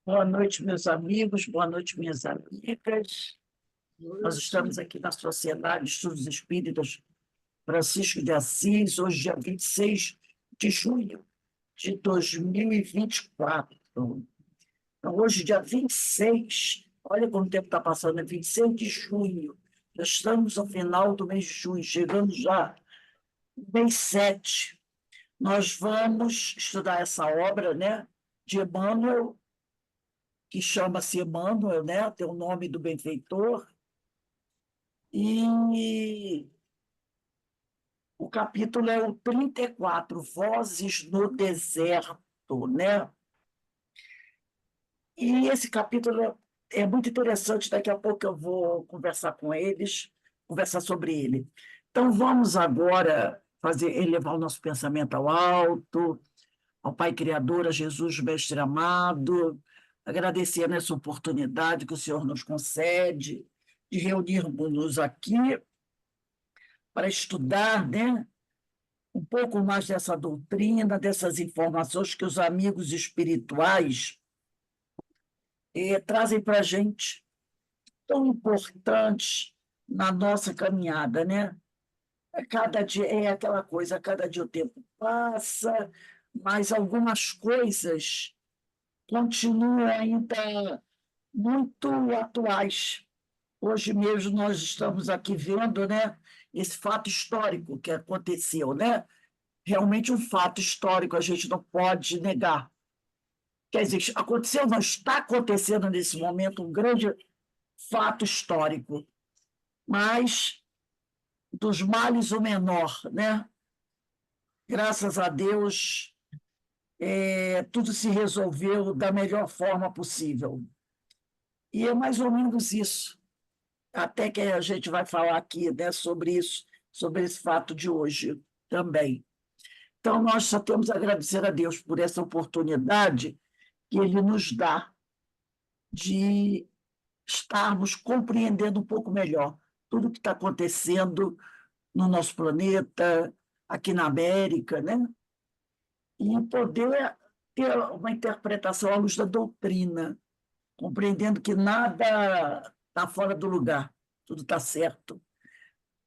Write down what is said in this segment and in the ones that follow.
Boa noite, meus amigos, boa noite, minhas amigas. Nós estamos aqui na Sociedade de Estudos Espíritas Francisco de Assis, hoje, dia 26 de junho de 2024. Então, hoje, dia 26, olha como o tempo está passando, é 26 de junho. Já estamos ao final do mês de junho, chegando já no mês 7. Nós vamos estudar essa obra, né, de Emmanuel, que chama-se Emmanuel, né? Tem o nome do benfeitor, e o capítulo é o 34, Vozes no Deserto, né? E esse capítulo é muito interessante, daqui a pouco eu vou conversar com eles, conversar sobre ele. Então, vamos agora elevar o nosso pensamento ao alto, ao Pai Criador, a Jesus, Mestre amado, agradecer nessa oportunidade que o Senhor nos concede de reunirmos-nos aqui para estudar, né, um pouco mais dessa doutrina, dessas informações que os amigos espirituais trazem para a gente, tão importantes na nossa caminhada, né? Cada dia é aquela coisa, cada dia o tempo passa, mas algumas coisas continuam ainda muito atuais. Hoje mesmo nós estamos aqui vendo, né, esse fato histórico que aconteceu, né? Realmente um fato histórico, a gente não pode negar. Quer dizer, aconteceu, não está acontecendo nesse momento um grande fato histórico, mas dos males o menor, né? Graças a Deus, tudo se resolveu da melhor forma possível. E é mais ou menos isso. Até que a gente vai falar aqui, né, sobre isso, sobre esse fato de hoje também. Então, nós só temos a agradecer a Deus por essa oportunidade que Ele nos dá de estarmos compreendendo um pouco melhor tudo o que está acontecendo no nosso planeta, aqui na América, né? E poder ter uma interpretação à luz da doutrina, compreendendo que nada está fora do lugar, tudo está certo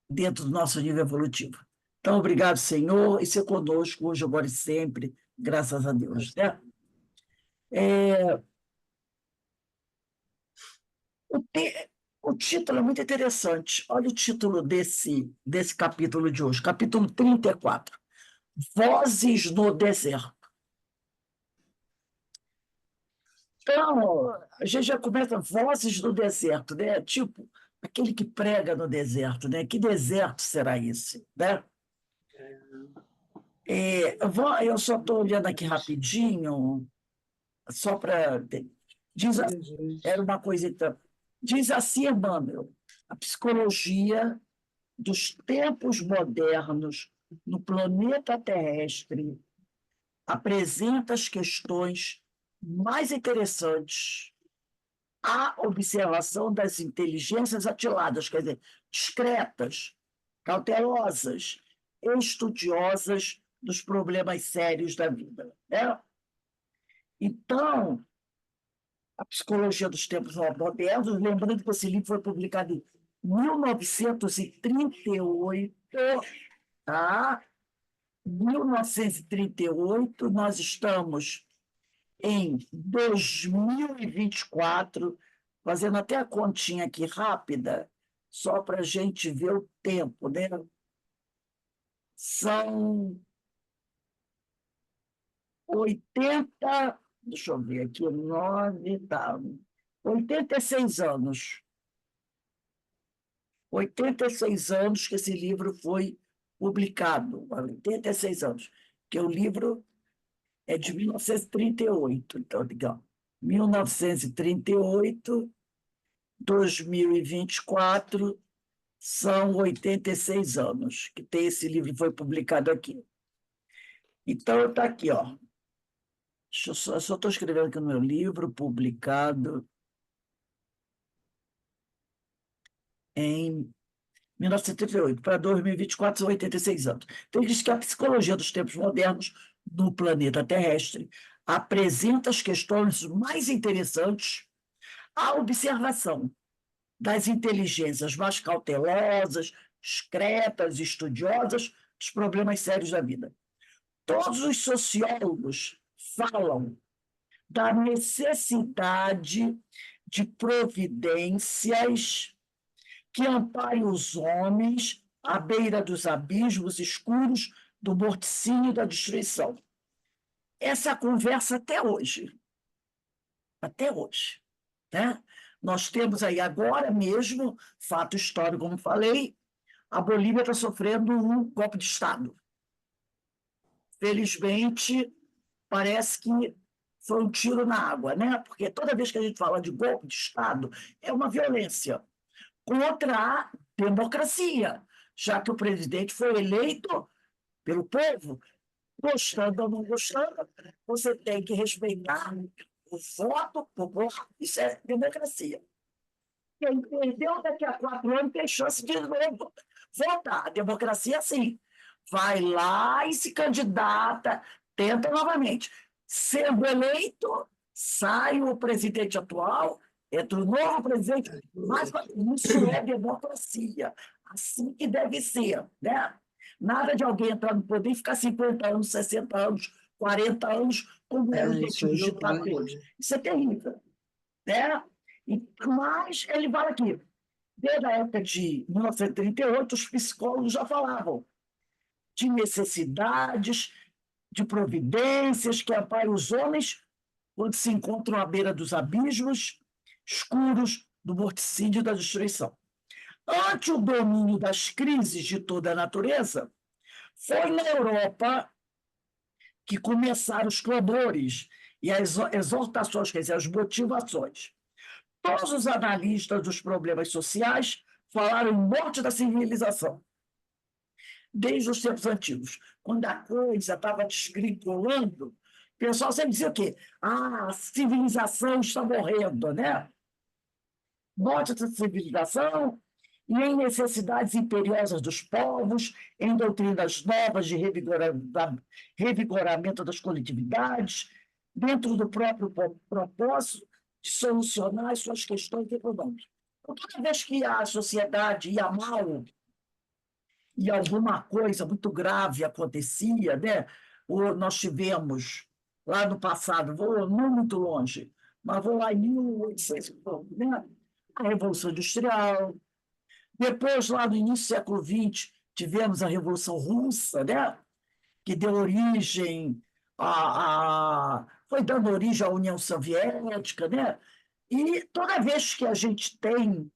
dentro do nosso nível evolutivo. Então, obrigado, Senhor, e ser conosco hoje, agora e sempre, graças a Deus. Né? É, o, te, o título é muito interessante. Olha o título desse capítulo de hoje, capítulo 34, Vozes no Deserto. Então, a gente já começa Vozes no Deserto, né? Tipo, aquele que prega no deserto, né? Que deserto será esse, né? Eu só estou olhando aqui rapidinho, só para. Diz, era uma coisa. Então, diz assim, Emmanuel, a psicologia dos tempos modernos no planeta terrestre apresenta as questões mais interessantes à observação das inteligências atiladas, quer dizer, discretas, cautelosas, estudiosas dos problemas sérios da vida. Né? Então, a psicologia dos tempos modernos, lembrando que esse livro foi publicado em 1938, tá? 1938, nós estamos em 2024, fazendo até a continha aqui rápida, só para a gente ver o tempo, né? São 80, deixa eu ver aqui, 9, tá, 86 anos. 86 anos que esse livro foi publicado, 86 anos, que o livro é de 1938, então, digamos, 1938, 2024, são 86 anos que tem esse livro que foi publicado aqui. Então, está aqui, ó. Eu só estou escrevendo aqui no meu livro, publicado em 1938 para 2024, são 86 anos. Então, ele diz que a psicologia dos tempos modernos no planeta terrestre apresenta as questões mais interessantes à observação das inteligências mais cautelosas, discretas, estudiosas dos problemas sérios da vida. Todos os sociólogos falam da necessidade de providências que amparem os homens à beira dos abismos escuros do morticínio e da destruição. Essa conversa até hoje, né? Nós temos aí agora mesmo, fato histórico, como falei, a Bolívia está sofrendo um golpe de Estado. Felizmente, parece que foi um tiro na água, né? Porque toda vez que a gente fala de golpe de Estado, é uma violência contra a democracia, já que o presidente foi eleito pelo povo, gostando ou não gostando, você tem que respeitar o voto popular, isso é democracia. Quem perdeu daqui a 4 anos tem chance de novo votar. A democracia, sim, vai lá e se candidata, tenta novamente. Sendo eleito, sai o presidente atual, entra o novo presidente, mas isso é democracia, assim que deve ser, né? Nada de alguém entrar no poder e ficar 50 anos, 60 anos, 40 anos, como eram os ditadores. Isso é terrível, né? Mas ele fala aqui, desde a época de 1938, os psicólogos já falavam de necessidades, de providências que amparem os homens quando se encontram à beira dos abismos escuros do morticínio e da destruição. Ante o domínio das crises de toda a natureza, foi na Europa que começaram os clamores e as exortações, quer dizer, as motivações. Todos os analistas dos problemas sociais falaram em morte da civilização, desde os tempos antigos. Quando a coisa estava desgringolando, o pessoal sempre dizia o quê? Ah, a civilização está morrendo, né? Morte da civilização e em necessidades imperiosas dos povos, em doutrinas novas de revigoramento das coletividades, dentro do próprio propósito de solucionar as suas questões econômicas. Então, toda vez que a sociedade ia mal e alguma coisa muito grave acontecia, né? Ou nós tivemos lá no passado, vou não muito longe, mas vou lá em 1800, né? A Revolução Industrial. Depois, lá no início do século XX, tivemos a Revolução Russa, né? Que deu origem foi dando origem à União Soviética, né? E toda vez que a gente tem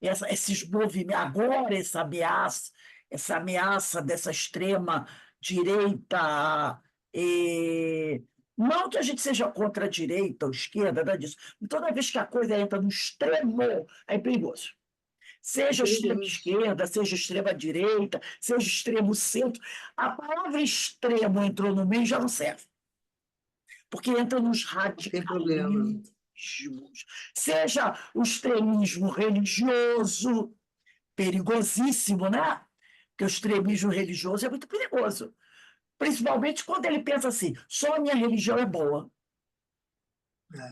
esses movimentos, agora essa ameaça dessa extrema direita, não que a gente seja contra a direita ou esquerda, nada disso, mas toda vez que a coisa entra no extremo, é perigoso. Seja extrema esquerda, seja extrema direita, seja extremo centro, a palavra extremo entrou no meio e já não serve. Porque entra nos radicalismos, seja o extremismo religioso, perigosíssimo, né? Porque o extremismo religioso é muito perigoso. Principalmente quando ele pensa assim, só a minha religião é boa.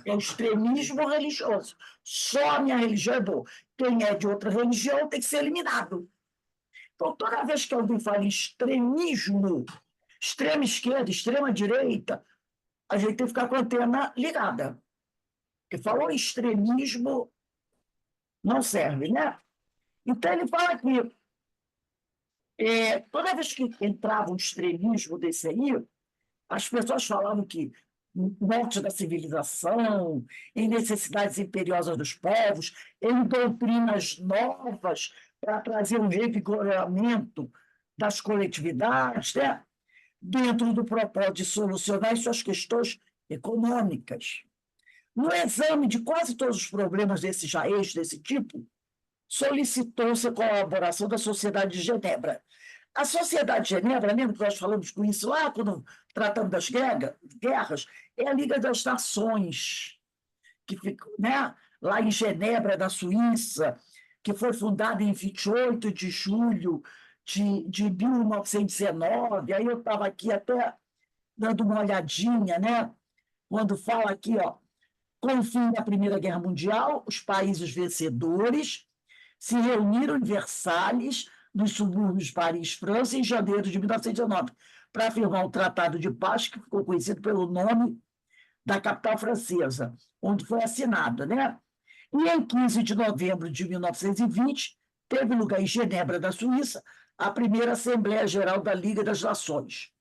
É o extremismo religioso. Só a minha religião é boa. Quem é de outra religião tem que ser eliminado. Então, toda vez que alguém fala em extremismo, extrema esquerda, extrema direita, a gente tem que ficar com a antena ligada. Porque falou extremismo, não serve, né? Então, ele fala que toda vez que entrava um extremismo desse aí, as pessoas falavam que morte da civilização, em necessidades imperiosas dos povos, em doutrinas novas para trazer um revigoramento das coletividades, né? Dentro do propósito de solucionar as suas questões econômicas. No exame de quase todos os problemas desse jaez, desse tipo, solicitou-se a colaboração da Sociedade de Genebra. A Sociedade de Genebra, lembra que nós falamos com isso lá, quando tratamos das guerras, é a Liga das Nações, que fica, né, lá em Genebra, na Suíça, que foi fundada em 28 de julho de 1919. Aí eu estava aqui até dando uma olhadinha, né? quando fala aqui, ó, com o fim da Primeira Guerra Mundial, os países vencedores se reuniram em Versalhes, nos subúrbios de Paris, França, em janeiro de 1919, para firmar o Tratado de Paz, que ficou conhecido pelo nome da capital francesa, onde foi assinado, né? E em 15 de novembro de 1920, teve lugar em Genebra, da Suíça, a primeira Assembleia Geral da Liga das Nações.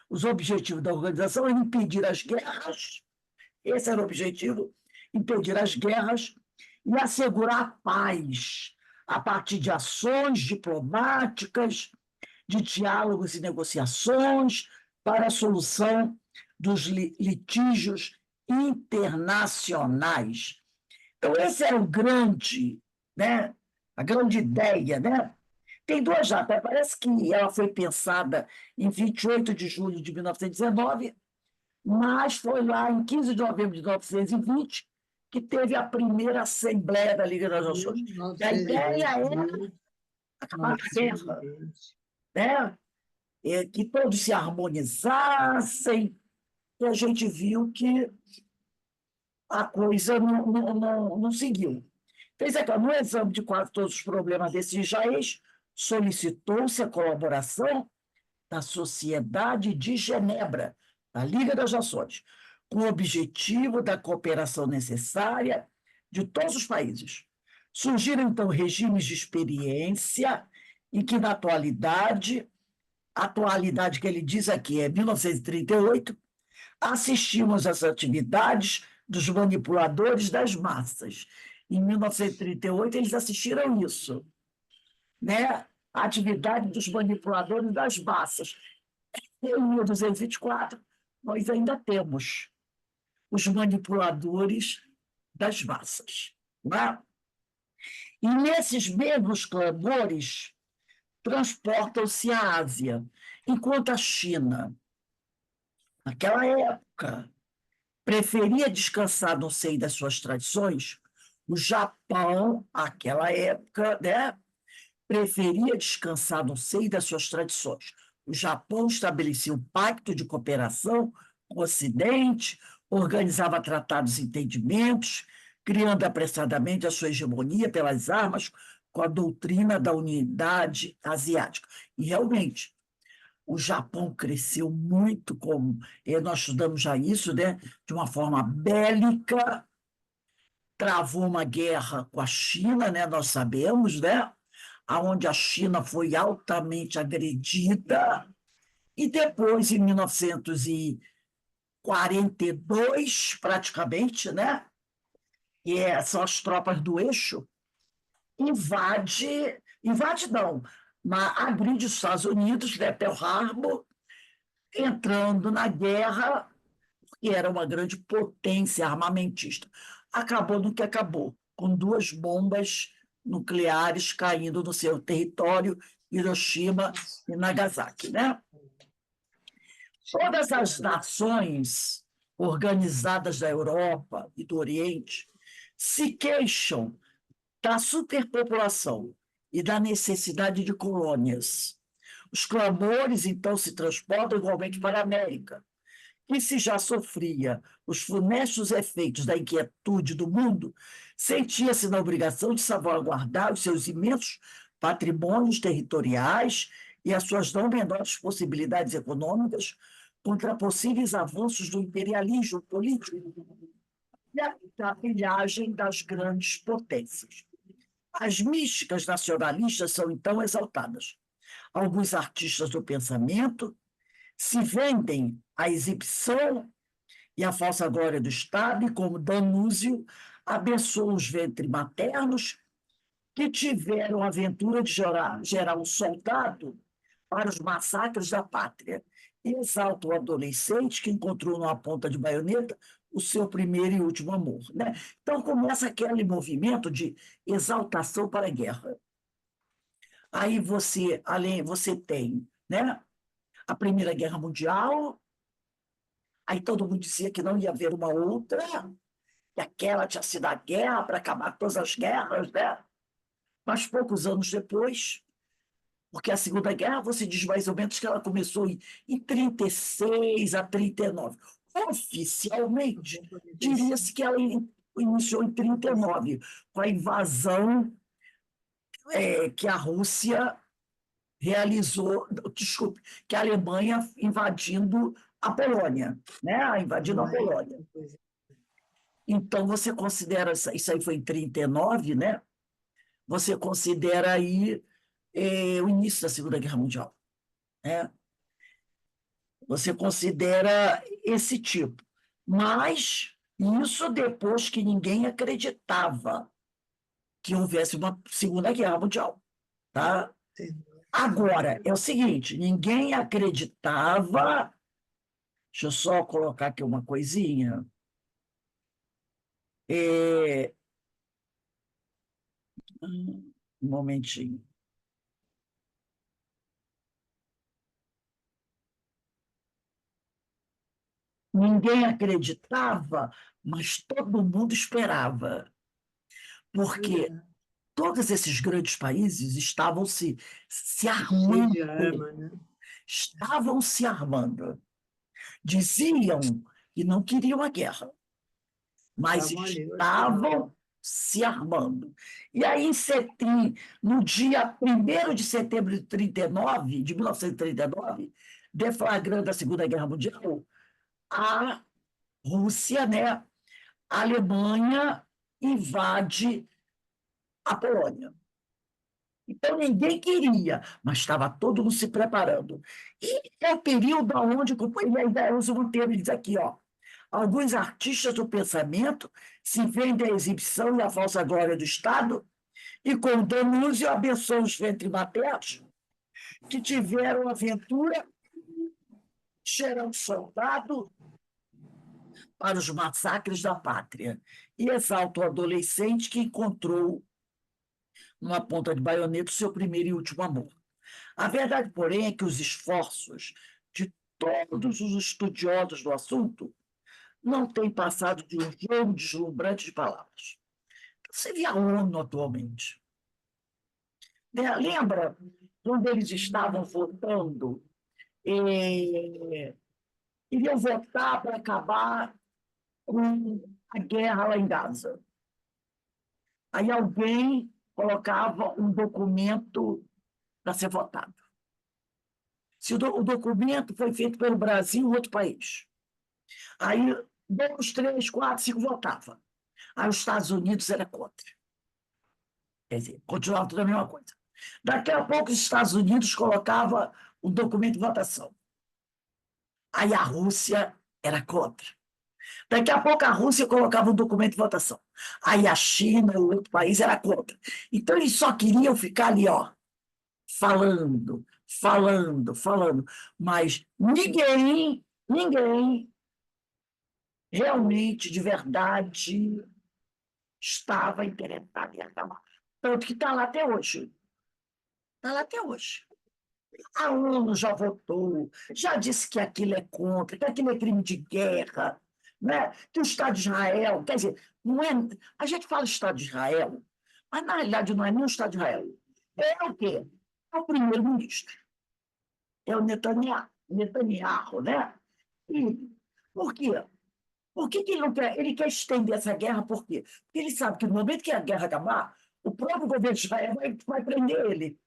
Os objetivos da organização eram impedir as guerras, esse era o objetivo, impedir as guerras e assegurar a paz a partir de ações diplomáticas, de diálogos e negociações para a solução dos litígios internacionais. Então, esse era o grande, né? A grande ideia, né? Tem duas datas, parece que ela foi pensada em 28 de julho de 1919, mas foi lá em 15 de novembro de 1920 que teve a primeira Assembleia da Liga das Nações. E a ideia era acabar a guerra, né? Que todos se harmonizassem, e a gente viu que a coisa não seguiu. Fez aqui, no exame de quase todos os problemas desses jaez, solicitou-se a colaboração da Sociedade de Genebra, da Liga das Nações, com o objetivo da cooperação necessária de todos os países. Surgiram, então, regimes de experiência em que, na atualidade, a atualidade que ele diz aqui é 1938, assistimos às atividades dos manipuladores das massas. Em 1938, eles assistiram isso, né? A atividade dos manipuladores das massas. Em 1224, nós ainda temos os manipuladores das massas. Né? E nesses mesmos clamores transportam-se à Ásia, enquanto a China, naquela época, preferia descansar no seio das suas tradições, o Japão, naquela época, né, preferia descansar no seio das suas tradições. O Japão estabelecia um pacto de cooperação com o Ocidente, organizava tratados e entendimentos, criando apressadamente a sua hegemonia pelas armas com a doutrina da unidade asiática. E, realmente, o Japão cresceu muito, como nós estudamos já isso, né, de uma forma bélica, travou uma guerra com a China, né, nós sabemos, né, onde a China foi altamente agredida, e depois, em 1942, praticamente, né, são as tropas do eixo, invade não, mas agride os Estados Unidos, né, Pearl Harbor, entrando na guerra, que era uma grande potência armamentista. Acabou no que acabou, com duas bombas nucleares caindo no seu território, Hiroshima e Nagasaki. Né? Todas as nações organizadas da Europa e do Oriente se queixam da superpopulação e da necessidade de colônias. Os clamores, então, se transportam igualmente para a América, que se já sofria os funestos efeitos da inquietude do mundo, sentia-se na obrigação de salvaguardar os seus imensos patrimônios territoriais e as suas não menores possibilidades econômicas contra possíveis avanços do imperialismo político e a pilhagem das grandes potências. As místicas nacionalistas são, então, exaltadas. Alguns artistas do pensamento se vendem à exibição e à falsa glória do Estado, e como Danúzio, abençoam os ventres maternos que tiveram a aventura de gerar um soldado para os massacres da pátria. E exalta o adolescente que encontrou numa ponta de baioneta o seu primeiro e último amor. Né? Então começa aquele movimento de exaltação para a guerra. Aí você tem, né, a Primeira Guerra Mundial, aí todo mundo dizia que não ia haver uma outra, que aquela tinha sido a guerra para acabar todas as guerras, né? Mas poucos anos depois, porque a Segunda Guerra, você diz mais ou menos que ela começou em 36 a 39. Oficialmente, diria-se que ela iniciou em 1939, com a invasão que a Rússia realizou, desculpe, que a Alemanha invadindo a Polônia, né? Invadindo a Polônia. Então, você considera, isso aí foi em 1939, né? Você considera aí o início da Segunda Guerra Mundial, né? Você considera esse tipo. Mas isso depois que ninguém acreditava que houvesse uma Segunda Guerra Mundial, tá? Agora, é o seguinte, ninguém acreditava. Deixa eu só colocar aqui uma coisinha. É, um momentinho. Ninguém acreditava, mas todo mundo esperava, porque todos esses grandes países estavam se armando, de arma, né? estavam se armando. Diziam que não queriam a guerra, mas Estavam ali, estavam se armando. E aí, no dia 1º de setembro de 39, de 1939, deflagrando a Segunda Guerra Mundial, a Rússia, né, a Alemanha invade a Polônia. Então, ninguém queria, mas estava todo mundo se preparando. E é o período onde, ele ainda usa um termo, ele diz aqui, ó, alguns artistas do pensamento se vendem à exibição e à falsa glória do Estado e com Danúzio abençoam os ventres maternos que tiveram aventura, serão soldado para os massacres da pátria e exalta o adolescente que encontrou numa ponta de baioneta o seu primeiro e último amor. A verdade, porém, é que os esforços de todos os estudiosos do assunto não têm passado de um jogo deslumbrante de palavras. Você vê a ONU atualmente. Lembra quando eles estavam votando, iriam votar para acabar com a guerra lá em Gaza. Aí alguém colocava um documento para ser votado. Se o documento foi feito pelo Brasil ou outro país. Aí 2, 3, 4, 5 votavam. Aí os Estados Unidos era contra. Quer dizer, continuava tudo a mesma coisa. Daqui a pouco os Estados Unidos colocava um documento de votação. Aí a Rússia era contra. Daqui a pouco a Rússia colocava um documento de votação. Aí a China, o outro país, era contra. Então eles só queriam ficar ali, ó, falando, falando, falando. Mas ninguém realmente, de verdade, estava interessado em acabar. Tanto que está lá até hoje. Está lá até hoje. A ONU já votou, já disse que aquilo é contra, que aquilo é crime de guerra, né? Que o Estado de Israel, quer dizer, não é, a gente fala Estado de Israel, mas na realidade não é nem o Estado de Israel. É o quê? É o primeiro-ministro. É o Netanyahu, né? E por quê? Por que ele não quer? Ele quer estender essa guerra, por quê? Porque ele sabe que no momento que a guerra acabar, o próprio governo de Israel vai prender ele.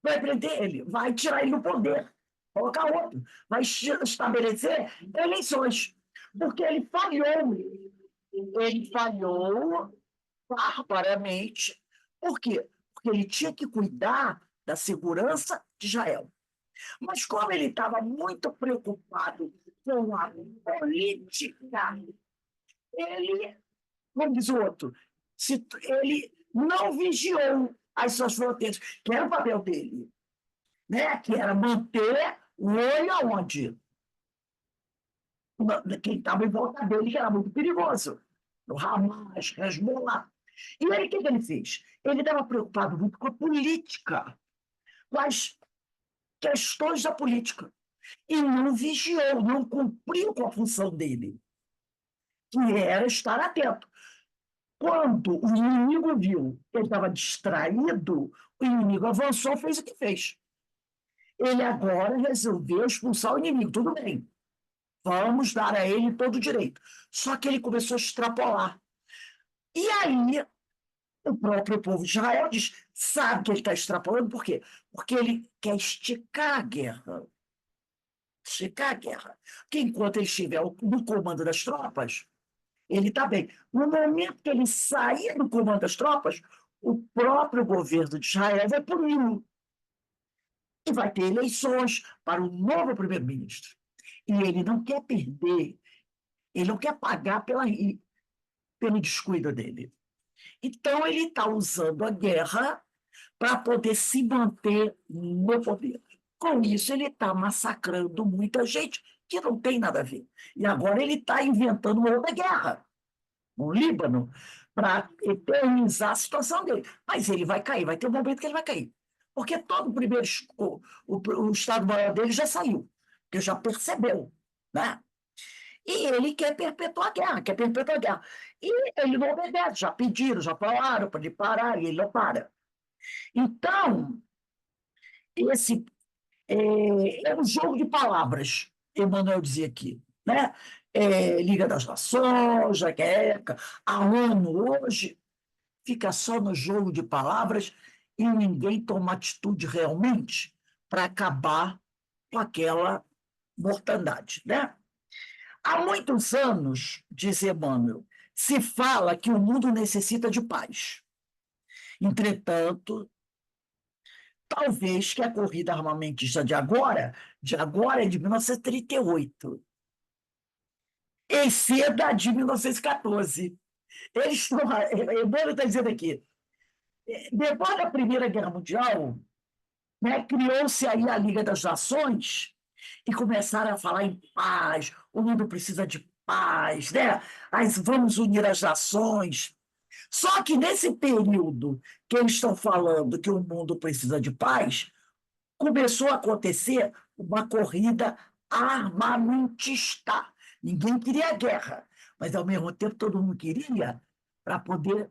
Vai prender ele, vai tirar ele do poder, colocar outro, vai estabelecer eleições. Porque ele falhou barbaramente. Por quê? Porque ele tinha que cuidar da segurança de Israel. Mas como ele estava muito preocupado com a política, ele, como diz o outro, ele não vigiou as suas fronteiras, que era o papel dele, né? Que era manter o olho aonde? Quem estava em volta dele, que era muito perigoso. O Hamas, Hezbollah. E aí, o que ele fez? Ele estava preocupado muito com a política, com as questões da política. E não vigiou, não cumpriu com a função dele, que era estar atento. Quando o inimigo viu que ele estava distraído, o inimigo avançou, fez o que fez. Ele agora resolveu expulsar o inimigo, tudo bem. vamos dar a ele todo o direito. Só que ele começou a extrapolar. E aí, o próprio povo de Israel sabe que ele está extrapolando, por quê? Porque ele quer esticar a guerra. Esticar a guerra. Porque enquanto ele estiver no comando das tropas, ele está bem. No momento que ele sair do comando das tropas, o próprio governo de Israel vai puni-lo. E vai ter eleições para o novo primeiro-ministro. E ele não quer perder, ele não quer pagar pelo descuido dele. Então, ele está usando a guerra para poder se manter no poder. Com isso, ele está massacrando muita gente que não tem nada a ver. E agora ele está inventando uma outra guerra no Líbano para eternizar a situação dele. Mas ele vai cair, vai ter um momento que ele vai cair. Porque todo o primeiro o Estado-Maior dele já saiu, porque já percebeu, né? E ele quer perpetuar a guerra, quer perpetuar a guerra. E ele não obedece, já pediram, já falaram para ele parar, e ele não para. Então, esse é um jogo de palavras, Emmanuel dizia aqui, né? Liga das Nações, JECA, a ONU hoje fica só no jogo de palavras e ninguém toma atitude realmente para acabar com aquela mortandade, né? Há muitos anos, diz Emmanuel, se fala que o mundo necessita de paz. Entretanto, talvez que a corrida armamentista de agora é de 1938, exceda a de 1914. Emmanuel está dizendo aqui, depois da Primeira Guerra Mundial, né, criou-se aí a Liga das Nações e começaram a falar em paz, o mundo precisa de paz, né? Vamos unir as nações. Só que nesse período que eles estão falando que o mundo precisa de paz, começou a acontecer uma corrida armamentista. Ninguém queria guerra, mas ao mesmo tempo todo mundo queria para poder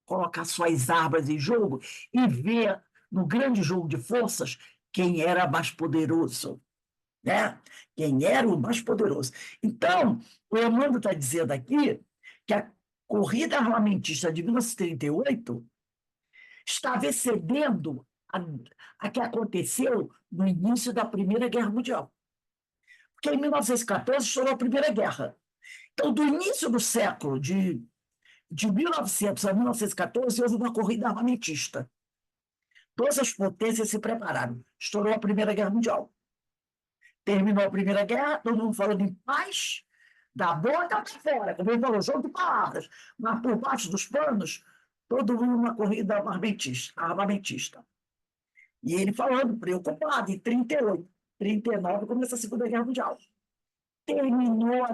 colocar suas armas em jogo e ver no grande jogo de forças quem era mais poderoso, né? Quem era o mais poderoso. Então, o Emmanuel está dizendo aqui que a corrida armamentista de 1938 estava excedendo a que aconteceu no início da Primeira Guerra Mundial. Porque em 1914 estourou a Primeira Guerra. Então, do início do século, de 1900 a 1914, houve uma corrida armamentista. Todas as potências se prepararam. Estourou a Primeira Guerra Mundial. Terminou a Primeira Guerra, todo mundo falando em paz, da boca para fora, como ele falou, jogo de palavras, mas por baixo dos panos, todo mundo numa corrida armamentista. E ele falando, preocupado, em 38, 39, começa a Segunda Guerra Mundial. Terminou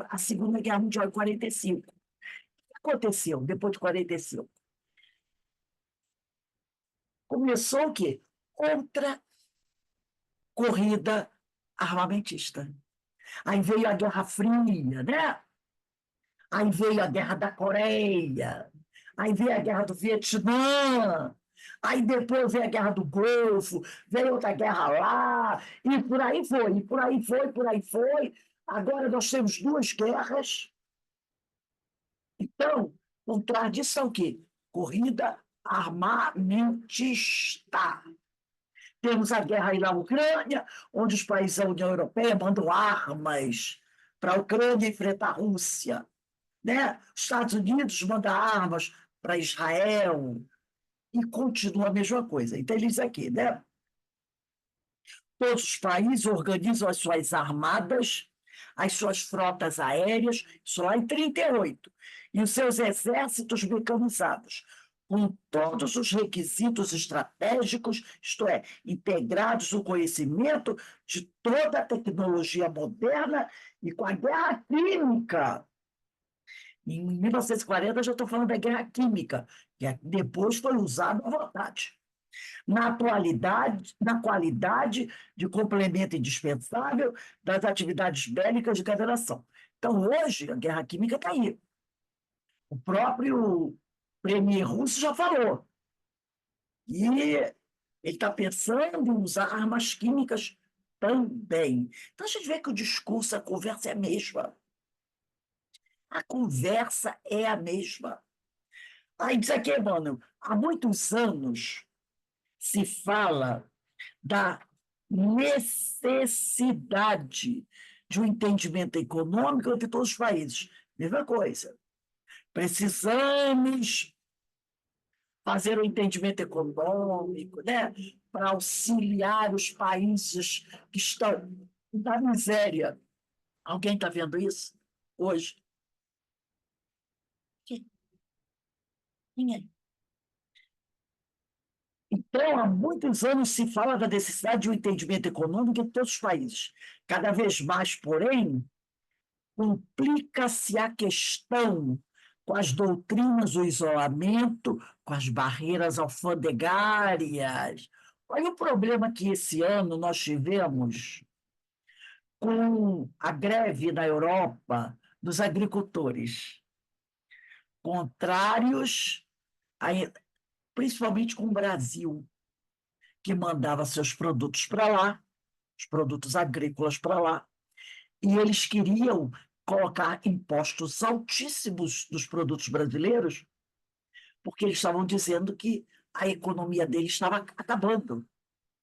a Segunda Guerra Mundial em 45. O que aconteceu depois de 45? Começou o quê? Outra corrida armamentista. Aí veio a Guerra Fria, né? Aí veio a Guerra da Coreia, aí veio a Guerra do Vietnã, aí depois veio a Guerra do Golfo, veio outra guerra lá, e por aí foi, e por aí foi, por aí foi. Agora nós temos duas guerras. Então, contradição o quê? Corrida armamentista. Temos a guerra aí na Ucrânia, onde os países da União Europeia mandam armas para a Ucrânia enfrentar a Rússia, né? Os Estados Unidos mandam armas para Israel e continua a mesma coisa. Então, ele diz aqui, né? Todos os países organizam as suas armadas, as suas frotas aéreas, isso lá em 38, e os seus exércitos mecanizados, com todos os requisitos estratégicos, isto é, integrados no conhecimento de toda a tecnologia moderna e com a guerra química. Em 1940, eu já estou falando da guerra química, que depois foi usada à vontade. Na qualidade de complemento indispensável das atividades bélicas de cada nação. Então, hoje, a guerra química está aí. O próprio premier russo já falou. E ele está pensando em usar armas químicas também. Então, a gente vê que o discurso, a conversa é a mesma. A conversa é a mesma. Aí diz aqui, mano, há muitos anos se fala da necessidade de um entendimento econômico entre todos os países. Mesma coisa. Precisamos fazer um entendimento econômico, né, para auxiliar os países que estão na miséria. Alguém está vendo isso hoje? Ninguém. Então, há muitos anos se fala da necessidade de um entendimento econômico em todos os países. Cada vez mais, porém, complica-se a questão com as doutrinas do isolamento, com as barreiras alfandegárias. Olha o problema que esse ano nós tivemos com a greve na Europa dos agricultores, contrários, a, principalmente com o Brasil, que mandava seus produtos para lá, os produtos agrícolas para lá, e eles queriam colocar impostos altíssimos dos produtos brasileiros, porque eles estavam dizendo que a economia deles estava acabando,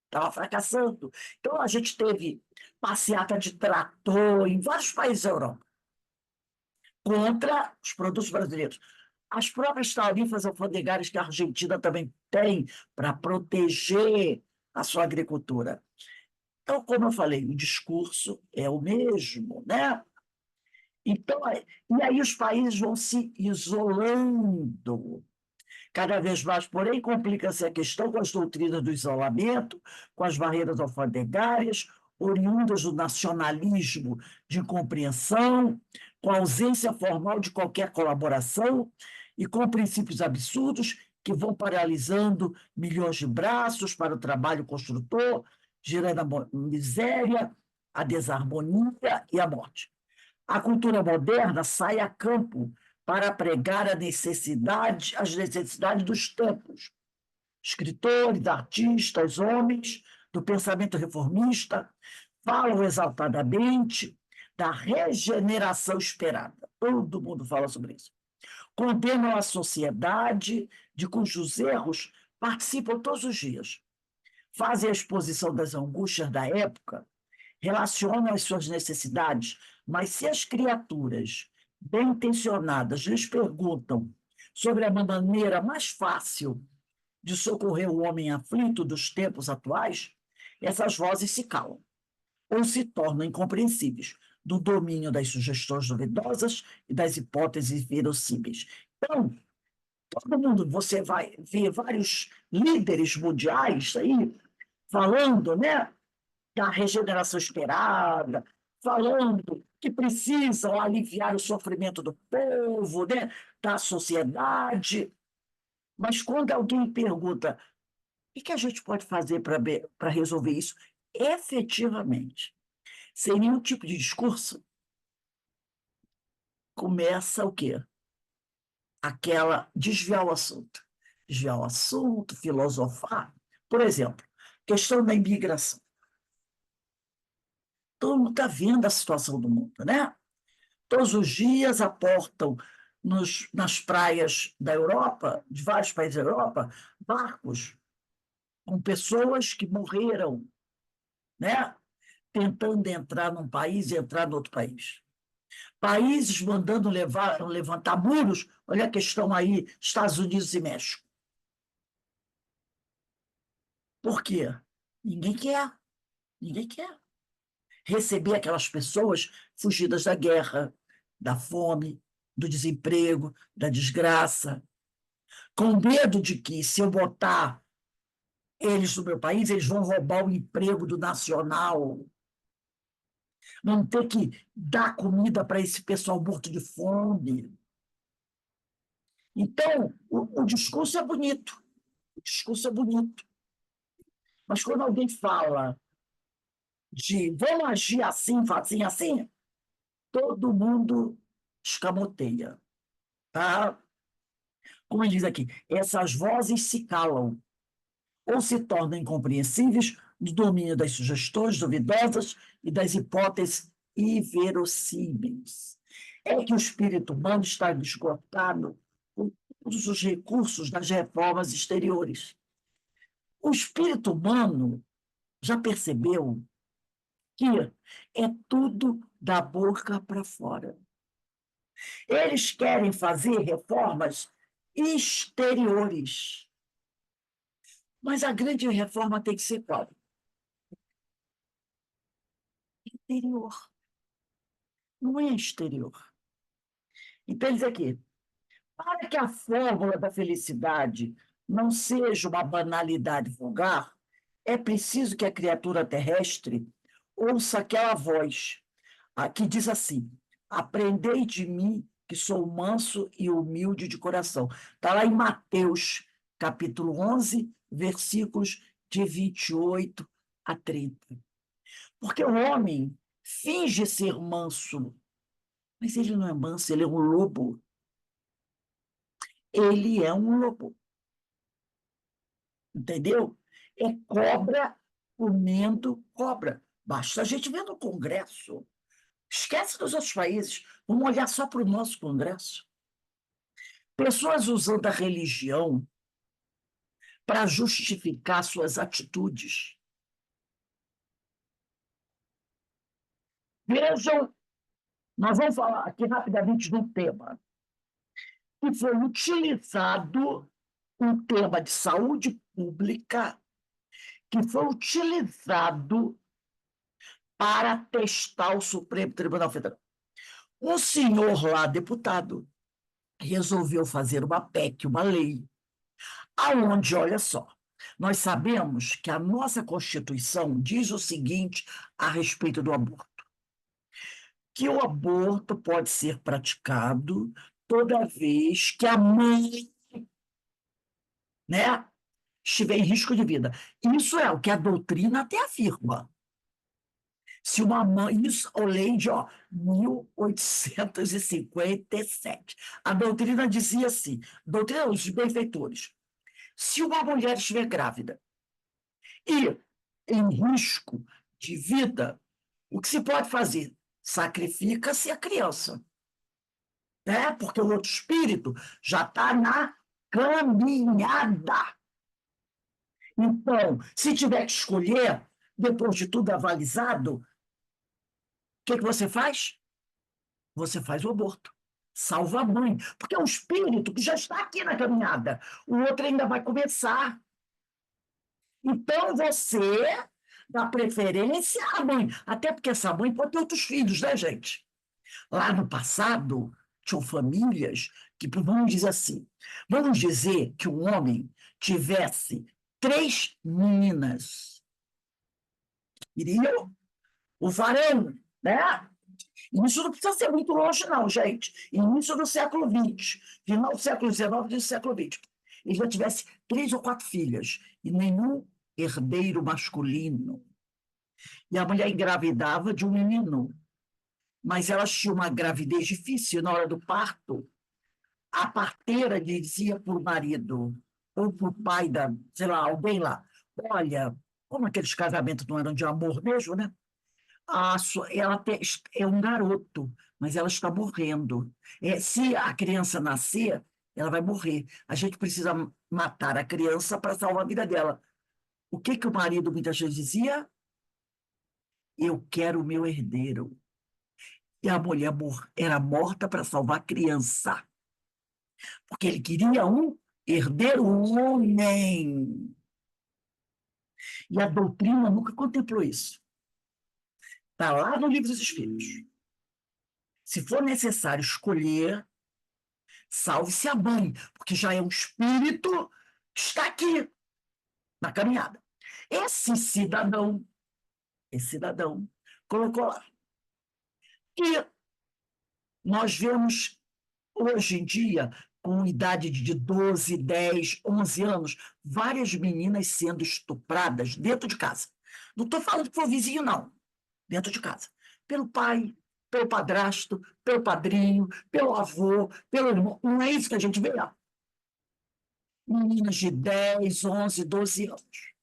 estava fracassando. Então, a gente teve passeata de trator em vários países da Europa contra os produtos brasileiros. As próprias tarifas alfandegárias que a Argentina também tem para proteger a sua agricultura. Então, como eu falei, o discurso é o mesmo, né? Então, e aí os países vão se isolando cada vez mais, porém, complica-se a questão com as doutrinas do isolamento, com as barreiras alfandegárias, oriundas do nacionalismo de incompreensão, com a ausência formal de qualquer colaboração e com princípios absurdos que vão paralisando milhões de braços para o trabalho construtor, gerando a miséria, a desarmonia e a morte. A cultura moderna sai a campo para pregar as necessidades dos tempos. Escritores, artistas, homens do pensamento reformista falam exaltadamente da regeneração esperada. Todo mundo fala sobre isso. Condenam a sociedade de cujos erros participam todos os dias. Fazem a exposição das angústias da época, relacionam as suas necessidades, mas se as criaturas bem intencionadas lhes perguntam sobre a maneira mais fácil de socorrer o homem aflito dos tempos atuais, essas vozes se calam ou se tornam incompreensíveis do domínio das sugestões duvidosas e das hipóteses verossímeis. Então, todo mundo, você vai ver vários líderes mundiais aí falando, né, da regeneração esperada, falando que precisam aliviar o sofrimento do povo, né, da sociedade. Mas quando alguém pergunta o que a gente pode fazer para resolver isso efetivamente, sem nenhum tipo de discurso, começa o quê? Aquela desviar o assunto. Desviar o assunto, filosofar. Por exemplo, questão da imigração. Todo mundo está vendo a situação do mundo, né? Todos os dias aportam nas praias da Europa, de vários países da Europa, barcos com pessoas que morreram, né? Tentando entrar num país e entrar no outro país. Países mandando levantar muros, olha a questão aí, Estados Unidos e México. Por quê? Ninguém quer, ninguém quer receber aquelas pessoas fugidas da guerra, da fome, do desemprego, da desgraça, com medo de que, se eu botar eles no meu país, eles vão roubar o emprego do nacional, vão ter que dar comida para esse pessoal morto de fome. Então, o discurso é bonito, o discurso é bonito, mas quando alguém fala de vamos agir assim, assim, assim, todo mundo escamoteia, tá? Como ele diz aqui, essas vozes se calam ou se tornam incompreensíveis no domínio das sugestões duvidosas e das hipóteses inverossímeis. É que o espírito humano está esgotado com todos os recursos das reformas exteriores. O espírito humano já percebeu que é tudo da boca para fora. Eles querem fazer reformas exteriores. Mas a grande reforma tem que ser qual? Interior. Não é exterior. Então, eles aqui, para que a fórmula da felicidade não seja uma banalidade vulgar, é preciso que a criatura terrestre ouça aquela voz que diz assim: aprendei de mim, que sou manso e humilde de coração. Está lá em Mateus, capítulo 11, versículos de 28 a 30. Porque o homem finge ser manso, mas ele não é manso, ele é um lobo. Ele é um lobo. Entendeu? É cobra comendo cobra. Basta a gente ver no Congresso. Esquece dos outros países. Vamos olhar só para o nosso Congresso. Pessoas usando a religião para justificar suas atitudes. Vejam, nós vamos falar aqui rapidamente de um tema que foi utilizado, um tema de saúde pública, que foi utilizado para testar o Supremo Tribunal Federal. Um senhor lá, deputado, resolveu fazer uma PEC, uma lei, aonde, olha só, nós sabemos que a nossa Constituição diz o seguinte a respeito do aborto: que o aborto pode ser praticado toda vez que a mãe, né, estiver em risco de vida. Isso é o que a doutrina até afirma. Se uma mãe, isso, a lei de 1857, a doutrina dizia assim, doutrina dos benfeitores: se uma mulher estiver grávida e em risco de vida, o que se pode fazer? Sacrifica-se a criança, né? Porque o outro espírito já está na caminhada. Então, se tiver que escolher, depois de tudo avalizado, o que você faz? Você faz o aborto. Salva a mãe, porque é um espírito que já está aqui na caminhada. O outro ainda vai começar. Então, você dá preferência à mãe, até porque essa mãe pode ter outros filhos, né, gente? Lá no passado, tinham famílias que, vamos dizer que um homem tivesse 3 meninas. Iriam o varão, né? Isso não precisa ser muito longe, não, gente. Início do século XX, final do século XIX e do século XX. Ele já tivesse 3 ou 4 filhas e nenhum herdeiro masculino. E a mulher engravidava de um menino, mas ela tinha uma gravidez difícil na hora do parto. A parteira dizia para o marido, ou para o pai da, sei lá, alguém lá: olha, como aqueles casamentos não eram de amor mesmo, né? Ela é um garoto, mas ela está morrendo. Se a criança nascer, ela vai morrer. A gente precisa matar a criança para salvar a vida dela. O que que o marido muitas vezes dizia? Eu quero o meu herdeiro. E a mulher era morta para salvar a criança, porque ele queria um herdeiro homem. E a doutrina nunca contemplou isso. Está lá no Livro dos Espíritos. Se for necessário escolher, salve-se a mãe, porque já é um espírito que está aqui, na caminhada. Esse cidadão, colocou lá. E nós vemos, hoje em dia, com idade de 12, 10, 11 anos, várias meninas sendo estupradas dentro de casa. Não estou falando que foi o vizinho, não. Dentro de casa. Pelo pai, pelo padrasto, pelo padrinho, pelo avô, pelo irmão. Não é isso que a gente vê, ó. Meninas de 10, 11, 12 anos.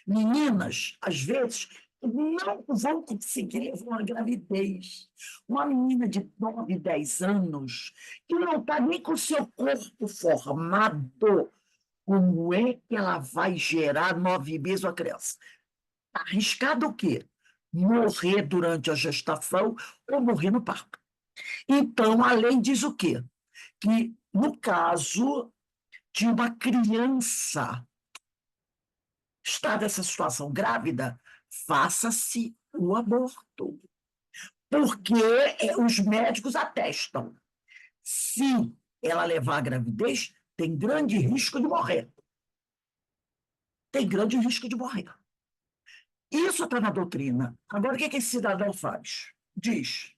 Meninas, às vezes, não vão conseguir levar uma gravidez. Uma menina de 9, 10 anos, que não está nem com o seu corpo formado, como é que ela vai gerar 9 meses uma criança? Tá arriscado o quê? Morrer durante a gestação ou morrer no parto. Então, a lei diz o quê? Que, no caso de uma criança estar nessa situação grávida, faça-se o aborto. Porque os médicos atestam. Se ela levar a gravidez, tem grande risco de morrer. Tem grande risco de morrer. Isso está na doutrina. Agora, o que esse cidadão faz? Diz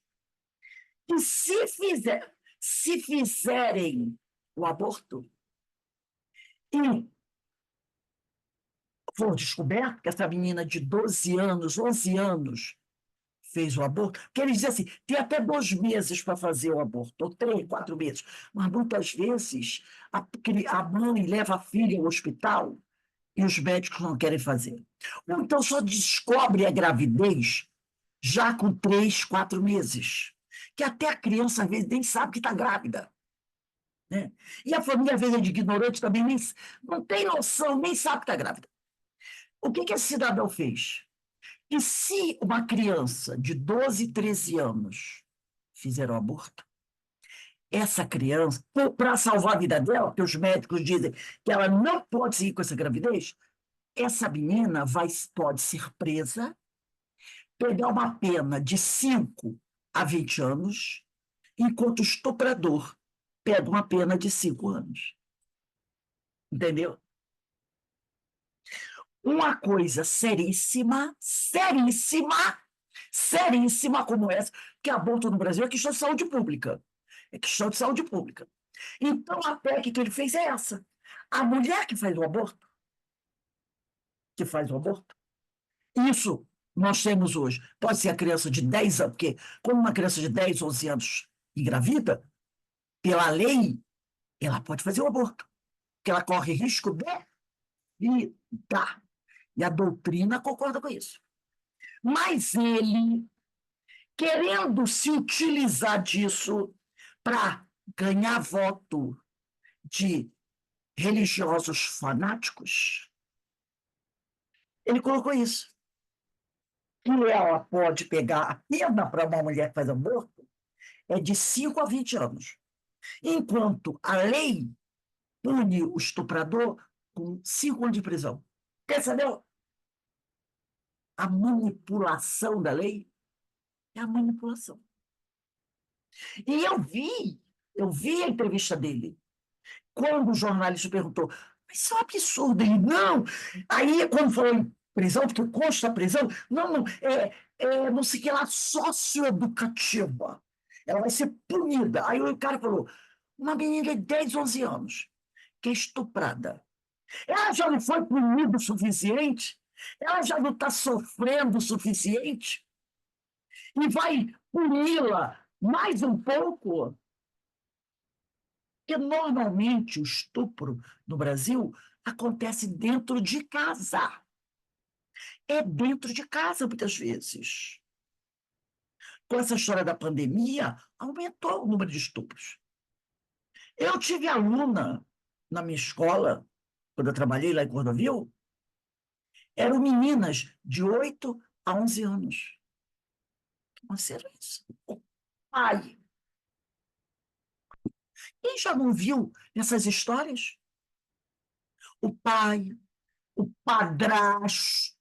que se fizerem o aborto e for descoberto que essa menina de 12 anos, 11 anos, fez o aborto, porque eles dizem assim, tem até 2 meses para fazer o aborto, ou 3, 4 meses, mas muitas vezes a mãe leva a filha ao hospital e os médicos não querem fazer. Ou então só descobre a gravidez já com 3, 4 meses, que até a criança às vezes nem sabe que está grávida. Né? E a família, às vezes, é de ignorante também, não tem noção, nem sabe que está grávida. O que esse cidadão fez? E se uma criança de 12, 13 anos fizer o aborto, essa criança, para salvar a vida dela, porque os médicos dizem que ela não pode seguir com essa gravidez, essa menina pode ser presa, pegar uma pena de 5 a 20 anos, enquanto o estuprador pega uma pena de 5 anos. Entendeu? Uma coisa seríssima, seríssima, seríssima como essa, que aborto no Brasil é questão de saúde pública. É questão de saúde pública. Então, a PEC que ele fez é essa. A mulher que faz o aborto, isso nós temos hoje. Pode ser a criança de 10 anos, porque como uma criança de 10, 11 anos engravida, pela lei, ela pode fazer o aborto, porque ela corre risco de vida. E a doutrina concorda com isso. Mas ele, querendo se utilizar disso para ganhar voto de religiosos fanáticos, ele colocou isso. Que ela pode pegar a pena para uma mulher que faz aborto é de 5 a 20 anos. Enquanto a lei pune o estuprador com 5 anos de prisão. Percebeu? A manipulação da lei é a manipulação. E eu vi a entrevista dele. Quando o jornalista perguntou, mas isso é um absurdo, ele, não. Aí, quando falou em prisão, porque consta a prisão, não, não sei o que lá, socioeducativa. Ela vai ser punida. Aí o cara falou, uma menina de 10, 11 anos, que é estuprada. Ela já não foi punida o suficiente? Ela já não está sofrendo o suficiente? E vai puni-la mais um pouco? Porque normalmente o estupro no Brasil acontece dentro de casa. É dentro de casa, muitas vezes. Com essa história da pandemia, aumentou o número de estupros. Eu tive aluna na minha escola, quando eu trabalhei lá em Cordovil, eram meninas de 8 a 11 anos. Aconteceram isso. O pai. Quem já não viu essas histórias? O pai, o padrasto.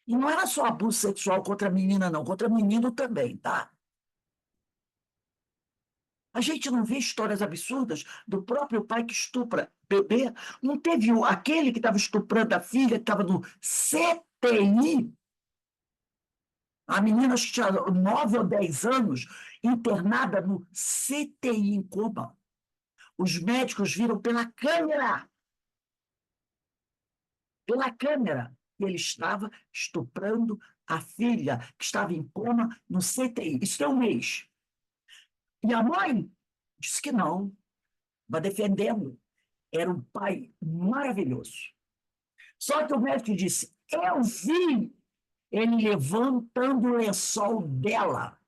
E não era só abuso sexual contra a menina, não, contra menino também, tá? A gente não vê histórias absurdas do próprio pai que estupra bebê. Não teve aquele que estava estuprando a filha, que estava no CTI, a menina acho que tinha 9 ou 10 anos, internada no CTI em coma. Os médicos viram pela câmera, que ele estava estuprando a filha, que estava em coma no CTI. Isso tem um mês. E a mãe disse que não, vai defendendo. Era um pai maravilhoso. Só que o médico disse: eu vi ele levantando o lençol dela.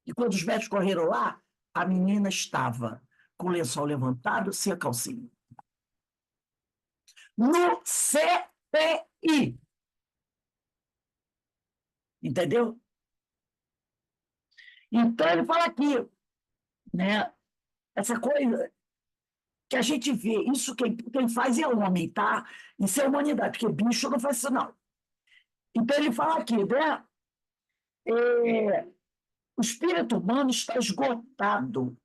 E quando os médicos correram lá, a menina estava com o lençol levantado, sem a calcinha. No CPI. Entendeu? Então, ele fala aqui, né? Essa coisa que a gente vê, isso quem faz é o homem, tá? Isso é humanidade, porque bicho não faz isso, não. Então, ele fala aqui, né? É, o espírito humano está esgotado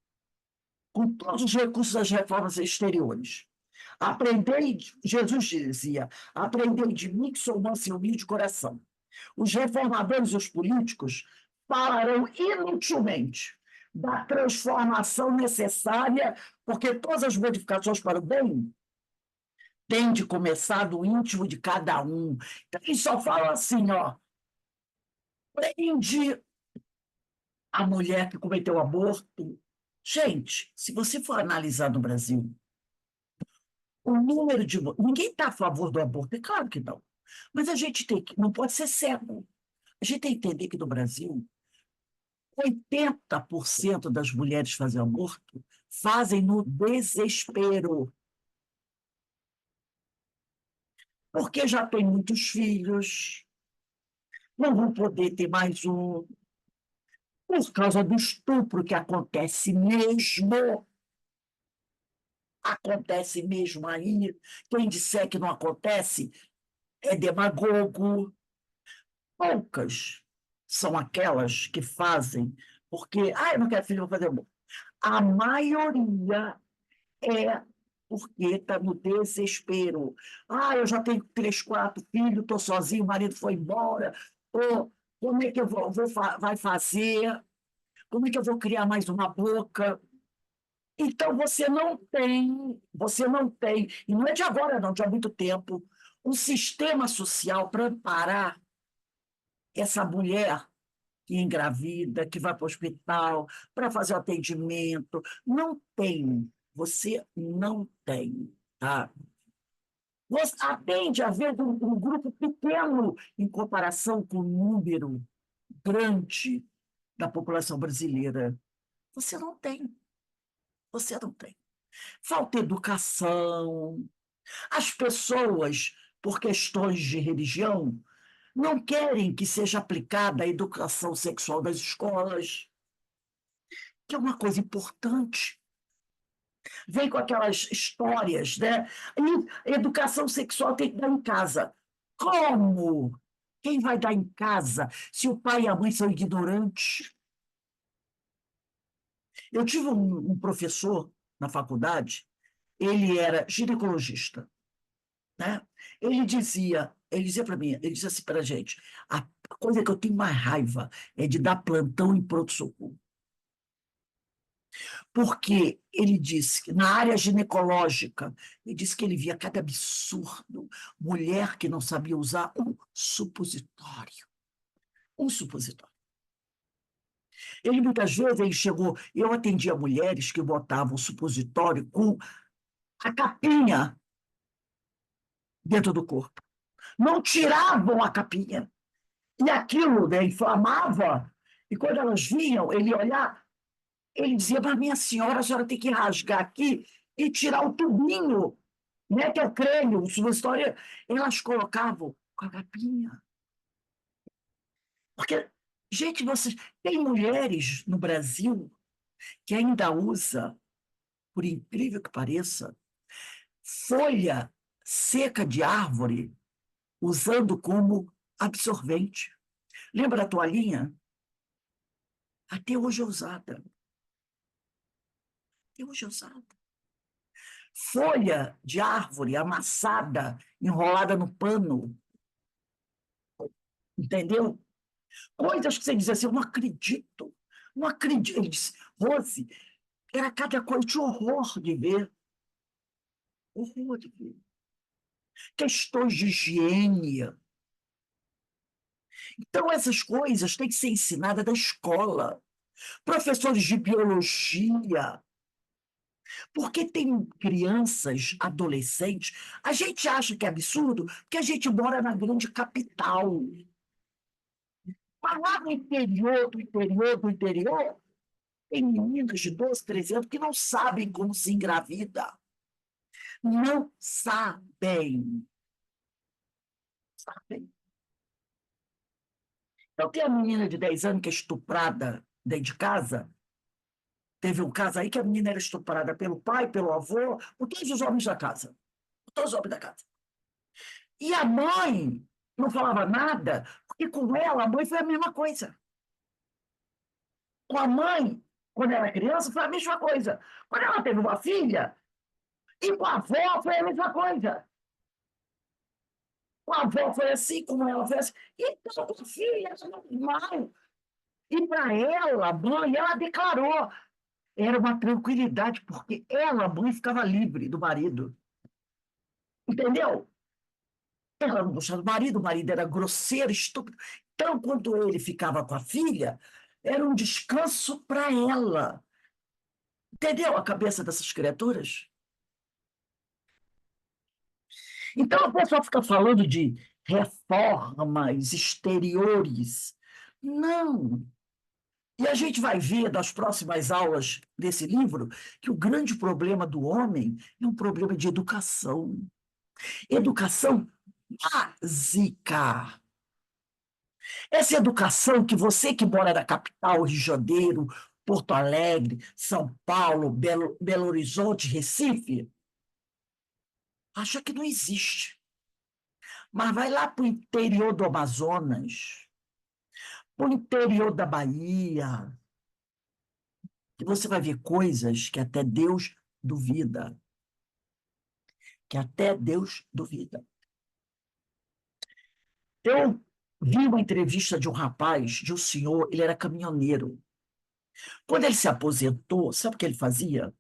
com todos os recursos das reformas exteriores. Aprendei, Jesus dizia, aprendei de mim que sou manso e humilde de coração. Os reformadores e os políticos falarão inutilmente da transformação necessária, porque todas as modificações para o bem têm de começar do íntimo de cada um. Então, eles só falam assim, ó, prende a mulher que cometeu aborto. Gente, se você for analisar no Brasil, o número de. Ninguém está a favor do aborto, é claro que não. Mas a gente tem que. Não pode ser cego. A gente tem que entender que no Brasil, 80% das mulheres que fazem aborto fazem no desespero, porque já tem muitos filhos, não vão poder ter mais um, por causa do estupro que acontece mesmo aí. Quem disser que não acontece é demagogo. Poucas são aquelas que fazem porque, eu não quero filho, vou fazer amor. A maioria é porque está no desespero. Eu já tenho 3, 4 filhos, estou sozinho, o marido foi embora. Ou, como é que eu vai fazer? Como é que eu vou criar mais uma boca? Então, você não tem, e não é de agora, não, de há muito tempo, um sistema social para amparar essa mulher que engravida, que vai para o hospital, para fazer o atendimento. Não tem. Você não tem. Tá? Você atende a ver um grupo pequeno em comparação com o número grande da população brasileira. Você não tem. Você não tem. Falta educação. As pessoas, por questões de religião, não querem que seja aplicada a educação sexual das escolas, que é uma coisa importante. Vem com aquelas histórias, né? E educação sexual tem que dar em casa. Como? Quem vai dar em casa se o pai e a mãe são ignorantes? Eu tive um professor na faculdade, ele era ginecologista, né? Ele dizia para mim, ele dizia assim para a gente, a coisa que eu tenho mais raiva é de dar plantão em pronto-socorro. Porque ele disse que na área ginecológica, ele disse que ele via cada absurdo, mulher que não sabia usar um supositório. Um supositório. Ele muitas vezes ele chegou, eu atendia mulheres que botavam supositório com a capinha dentro do corpo. Não tiravam a capinha. E aquilo, né, inflamava. E quando elas vinham, ele olhar, ele dizia, mas minha senhora, a senhora tem que rasgar aqui e tirar o tubinho, né, que é o crânio, sua história. Elas colocavam com a capinha. Porque, gente, vocês, tem mulheres no Brasil que ainda usa, por incrível que pareça, folha seca de árvore, usando como absorvente. Lembra a toalhinha? Até hoje é usada. Até hoje é usada. Folha de árvore amassada, enrolada no pano, entendeu? Coisas que você diz assim, eu não acredito, não acredito. Ele disse, Rose, era cada coisa de horror de ver, horror de ver. Questões de higiene. Então, essas coisas têm que ser ensinadas da escola. Professores de biologia, Porque tem crianças, adolescentes, a gente acha que é absurdo, porque a gente mora na grande capital. Mas lá no interior, do interior, do interior, tem meninas de 12, 13 anos que não sabem como se engravida. Não sabem. Sabem. Então, tem a menina de 10 anos que é estuprada dentro de casa. Teve um caso aí que a menina era estuprada pelo pai, pelo avô, por todos os homens da casa. Por todos os homens da casa. E a mãe não falava nada, porque com ela, a mãe foi a mesma coisa. Com a mãe, quando ela era criança, foi a mesma coisa. Quando ela teve uma filha, e com a avó foi a mesma coisa. Com a avó foi assim, como ela foi assim. Então, com a filha, é normal. E para ela, a mãe, ela declarou. Era uma tranquilidade, porque ela, a mãe, ficava livre do marido. Entendeu? Ela não gostava do marido, o marido era grosseiro, estúpido. Então, quando ele ficava com a filha, era um descanso para ela. Entendeu a cabeça dessas criaturas? Então, a pessoa fica falando de reformas exteriores. Não. E a gente vai ver nas próximas aulas desse livro que o grande problema do homem é um problema de educação. Educação básica. Essa educação que você que mora na capital, Rio de Janeiro, Porto Alegre, São Paulo, Belo Horizonte, Recife, acha que não existe. Mas vai lá para o interior do Amazonas, para o interior da Bahia, que você vai ver coisas que até Deus duvida. Que até Deus duvida. Eu vi uma entrevista de um rapaz, de um senhor, ele era caminhoneiro. Quando ele se aposentou, sabe o que ele fazia?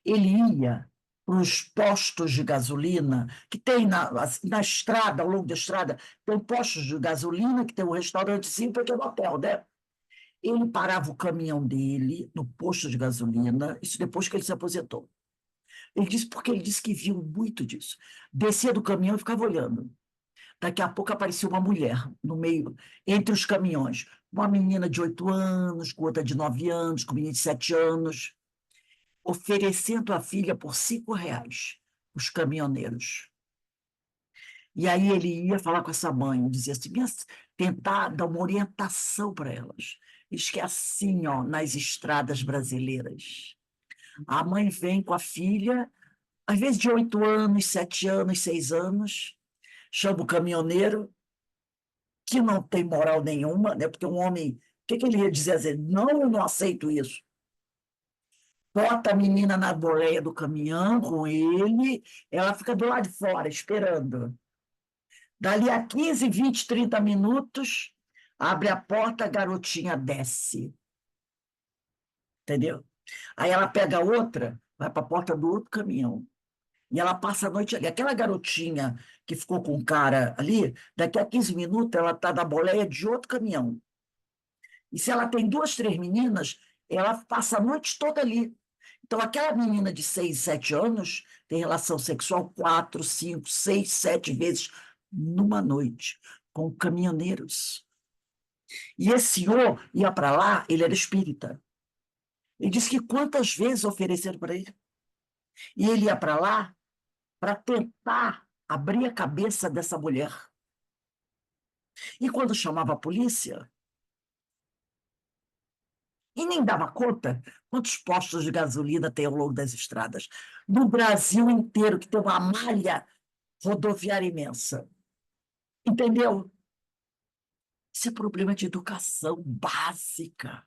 Ele ia para os postos de gasolina, que tem na estrada, ao longo da estrada, tem postos de gasolina, que tem um restaurantezinho, pequeno hotel, né? Ele parava o caminhão dele no posto de gasolina, isso depois que ele se aposentou. Ele disse porque ele disse que viu muito disso. Descia do caminhão e ficava olhando. Daqui a pouco apareceu uma mulher no meio, entre os caminhões. Uma menina de 8 anos, com outra de 9 anos, com um menino de 7 anos, oferecendo a filha por R$ 5, os caminhoneiros. E aí ele ia falar com essa mãe, dizia assim, tentar dar uma orientação para elas. Diz que é assim, ó, nas estradas brasileiras. A mãe vem com a filha, às vezes de 8 anos, 7 anos, 6 anos, chama o caminhoneiro, que não tem moral nenhuma, né? Porque um homem, o que ele ia dizer? Assim, não, eu não aceito isso. Bota a menina na boleia do caminhão com ele, ela fica do lado de fora, esperando. Dali a 15, 20, 30 minutos, abre a porta, a garotinha desce. Entendeu? Aí ela pega outra, vai para a porta do outro caminhão. E ela passa a noite ali. Aquela garotinha que ficou com o cara ali, daqui a 15 minutos ela está na boleia de outro caminhão. E se ela tem 2, 3 meninas, ela passa a noite toda ali. Então, aquela menina de 6, 7 anos tem relação sexual 4, 5, 6, 7 vezes numa noite com caminhoneiros. E esse senhor ia para lá, ele era espírita. Ele disse que quantas vezes ofereceram para ele. E ele ia para lá para tentar abrir a cabeça dessa mulher. E quando chamava a polícia, e nem dava conta quantos postos de gasolina tem ao longo das estradas. No Brasil inteiro, que tem uma malha rodoviária imensa. Entendeu? Isso é problema de educação básica.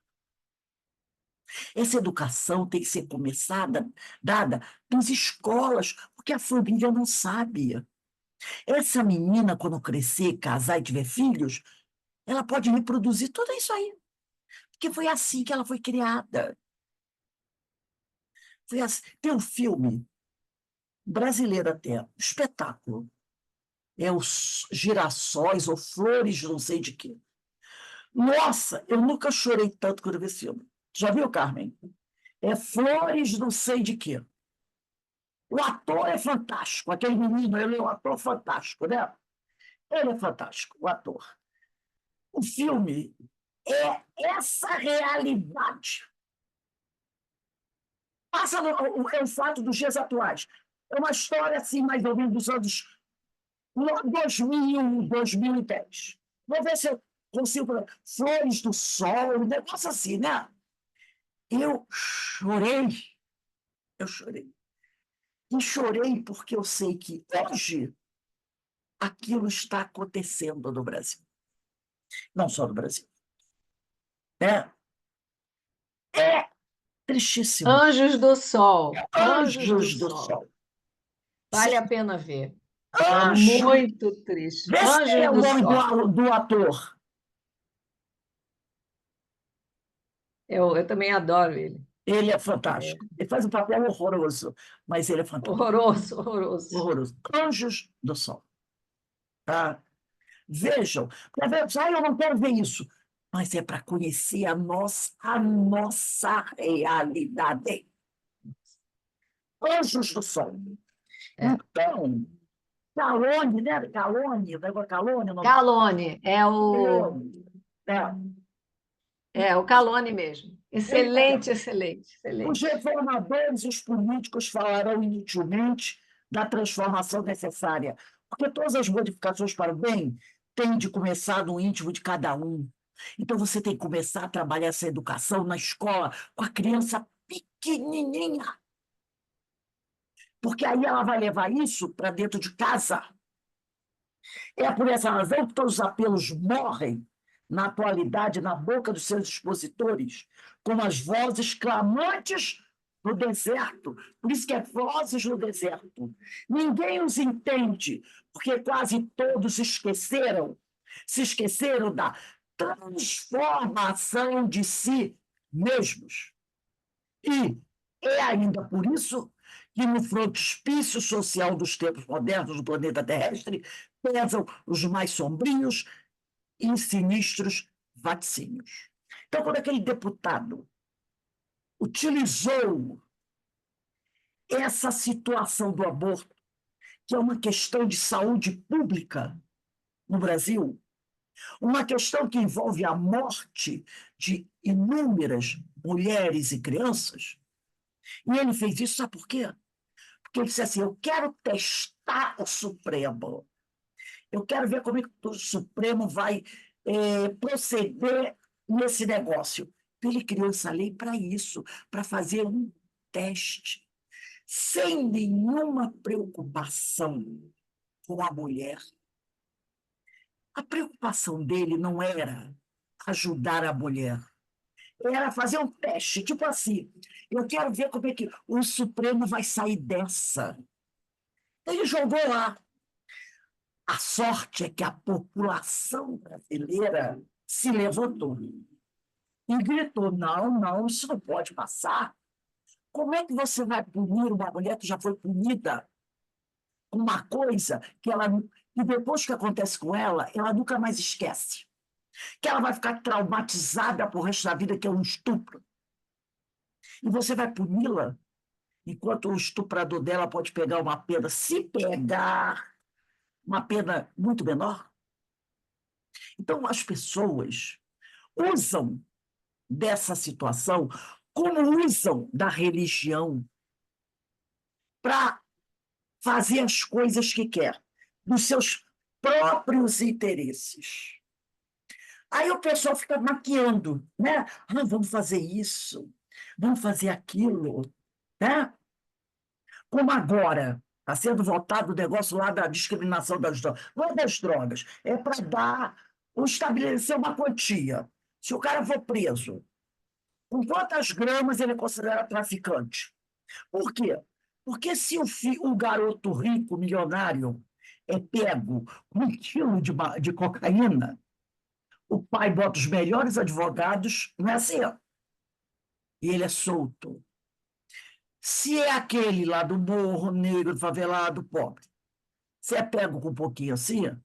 Essa educação tem que ser começada, dada nas escolas, porque a família não sabe. Essa menina, quando crescer, casar e tiver filhos, ela pode reproduzir tudo isso aí, porque foi assim que ela foi criada. Foi assim. Tem um filme brasileiro até, um espetáculo. É os girassóis ou flores, não sei de quê. Nossa, eu nunca chorei tanto quando vi esse filme. Já viu, Carmen? É flores, não sei de quê. O ator é fantástico, aquele menino, ele é um ator fantástico, né? Ele é fantástico, o ator. O filme é essa realidade. Passa é o fato dos dias atuais. É uma história, assim, mais ou menos dos anos 2000, 2010. Vou ver se eu consigo. Flores do Sol, um negócio assim, né? Eu chorei, eu chorei. E chorei porque eu sei que hoje aquilo está acontecendo no Brasil. Não só no Brasil. Né? É tristíssimo. Anjos do Sol. Anjos do Anjos do Sol. Sol. Vale a Sim, pena ver. É anjos. muito triste. Vê se Anjos é o do nome Sol. do ator. Eu também adoro ele. Ele é É fantástico. Ele faz um papel horroroso, mas ele é fantástico. horroroso, horroroso. Horroroso. Anjos do Sol. Tá? Vejam. Para ver, eu não quero ver isso. Mas é para conhecer a nossa realidade. Anjos do Sol. É. Então, Calone, né? Calone, o negócio Calone, o nome Calone, é, o Calone mesmo. ele está Excelente, excelente, Os excelente. reformadores e os políticos falarão inutilmente da transformação necessária, porque todas as modificações para o bem têm de começar no íntimo de cada um. Então, você tem que começar a trabalhar essa educação na escola com a criança pequenininha, porque aí ela vai levar isso para dentro de casa. É por essa razão que todos os apelos morrem na atualidade na boca dos seus expositores, como as vozes clamantes no deserto. Por isso que é vozes no deserto. Ninguém os entende, porque quase todos se esqueceram da transformação de si mesmos. E é ainda por isso que no frontispício social dos tempos modernos do planeta terrestre pesam os mais sombrios e sinistros vaticínios. Então, quando aquele deputado utilizou essa situação do aborto, que é uma questão de saúde pública no Brasil, uma questão que envolve a morte de inúmeras mulheres e crianças, e ele fez isso, sabe por quê? Porque ele disse assim: eu quero testar o Supremo. Eu quero ver como é que o Supremo vai proceder nesse negócio. Ele criou essa lei para isso, para fazer um teste, sem nenhuma preocupação com a mulher. A preocupação dele não era ajudar a mulher, era fazer um teste, tipo assim, eu quero ver como é que o Supremo vai sair dessa. Ele jogou lá. A sorte é que a população brasileira se levantou e gritou: não, não, isso não pode passar. Como é que você vai punir uma mulher que já foi punida com uma coisa que depois que acontece com ela, ela nunca mais esquece? Que ela vai ficar traumatizada pro resto da vida, que é um estupro. E você vai puni-la, enquanto o estuprador dela pode pegar uma pena, se pegar, uma pena muito menor. Então, as pessoas usam dessa situação como usam da religião para fazer as coisas que quer, dos seus próprios interesses. Aí o pessoal fica maquiando, né? Ah, vamos fazer isso, vamos fazer aquilo, né? Como agora está sendo votado o negócio lá da discriminação das drogas. Não é das drogas, é para estabelecer uma quantia. Se o cara for preso, com quantas gramas ele é considerado traficante? Por quê? Porque se o garoto rico, milionário, é pego com 1 quilo de cocaína, o pai bota os melhores advogados, não é assim, ó, e ele é solto. Se é aquele lá do morro, negro, favelado, pobre, se é pego com um pouquinho assim, ó,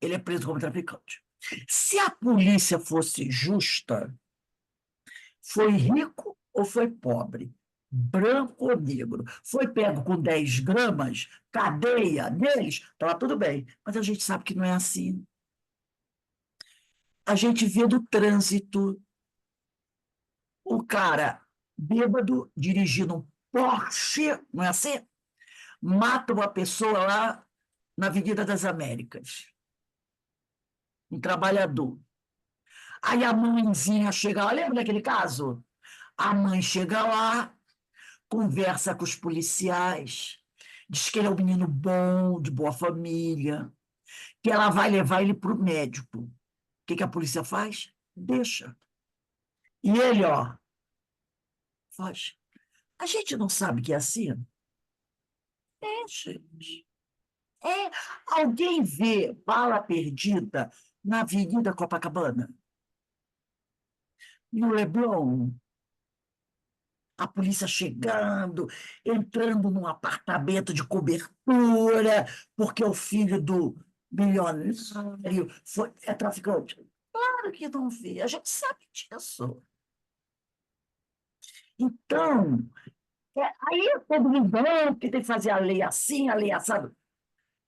ele é preso como traficante. Se a polícia fosse justa, foi rico ou foi pobre? branco ou negro. Foi pego com 10 gramas, cadeia deles, estava tudo bem. Mas a gente sabe que não é assim. A gente vê do trânsito o cara bêbado dirigindo um Porsche, não é assim? Mata uma pessoa lá na Avenida das Américas, um trabalhador. Aí a mãezinha chega lá, lembra daquele caso? A mãe chega lá, conversa com os policiais, diz que ele é um menino bom, de boa família, que ela vai levar ele para o médico. O que a polícia faz? Deixa. E ele, ó, faz. A gente não sabe que é assim? É, gente. É. Alguém vê bala perdida na Avenida Copacabana? No Leblon? A polícia chegando, entrando num apartamento de cobertura, porque o filho do milionário é traficante. Claro que não vê, a gente sabe disso. Então, aí todo mundo não, que tem que fazer a lei assim, a lei assado.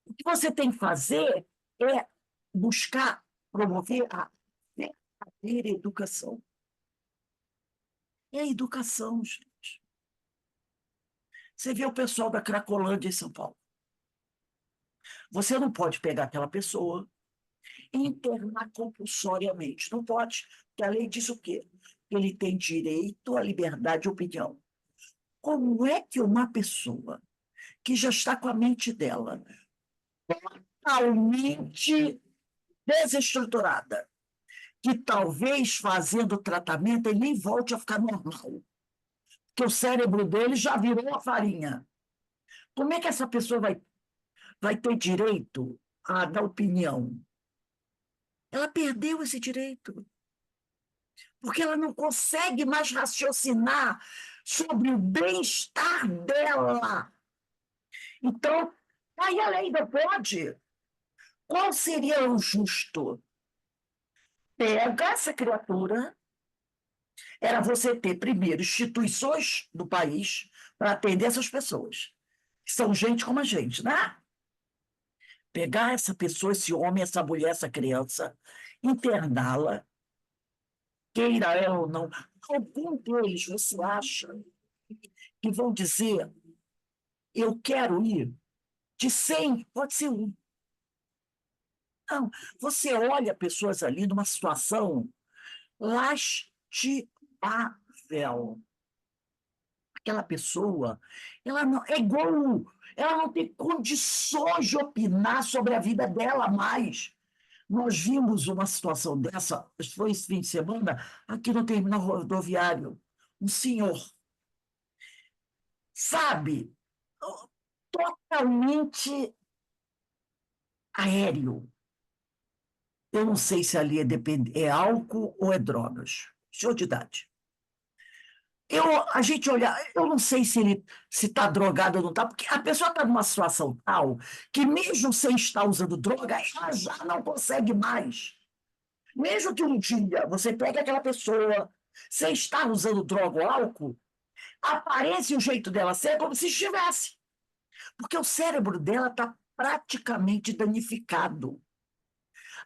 O que você tem que fazer é buscar promover a verdadeira educação. É a educação, gente. Você vê o pessoal da Cracolândia em São Paulo. Você não pode pegar aquela pessoa e internar compulsoriamente. Não pode, porque a lei diz o quê? Ele tem direito à liberdade de opinião. Como é que uma pessoa que já está com a mente dela totalmente desestruturada, que talvez fazendo o tratamento ele nem volte a ficar normal, que o cérebro dele já virou a farinha. Como é que essa pessoa vai ter direito à dar opinião? Ela perdeu esse direito, porque ela não consegue mais raciocinar sobre o bem-estar dela. Então, aí ela ainda pode. Qual seria o justo? Pega essa criatura, era você ter primeiro instituições do país para atender essas pessoas, que são gente como a gente, né? Pegar essa pessoa, esse homem, essa mulher, essa criança, interná-la, queira ela ou não. Algum deles você acha que vão dizer: eu quero ir? De 100, pode ser um. Não, você olha pessoas ali numa situação lastimável. Aquela pessoa, ela não é igual, ela não tem condições de opinar sobre a vida dela mais. Nós vimos uma situação dessa, foi esse fim de semana, aqui no terminal rodoviário. Um senhor, sabe, totalmente aéreo. Eu não sei se ali é álcool ou é drogas. Senhor de idade. A gente olha, eu não sei se ele se está drogado ou não está, porque a pessoa está numa situação tal que, mesmo sem estar usando droga, ela já não consegue mais. Mesmo que um dia você pegue aquela pessoa sem estar usando droga ou álcool, aparece o jeito dela ser como se estivesse. Porque o cérebro dela está praticamente danificado.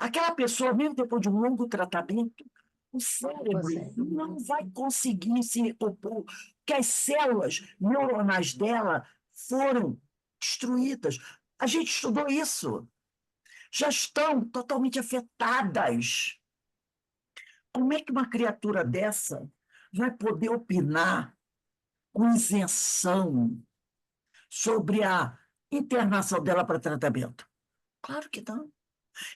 Aquela pessoa, mesmo depois de um longo tratamento, o cérebro não vai conseguir se recompor, porque as células neuronais dela foram destruídas. A gente estudou isso. Já estão totalmente afetadas. Como é que uma criatura dessa vai poder opinar com isenção sobre a internação dela para tratamento? Claro que não.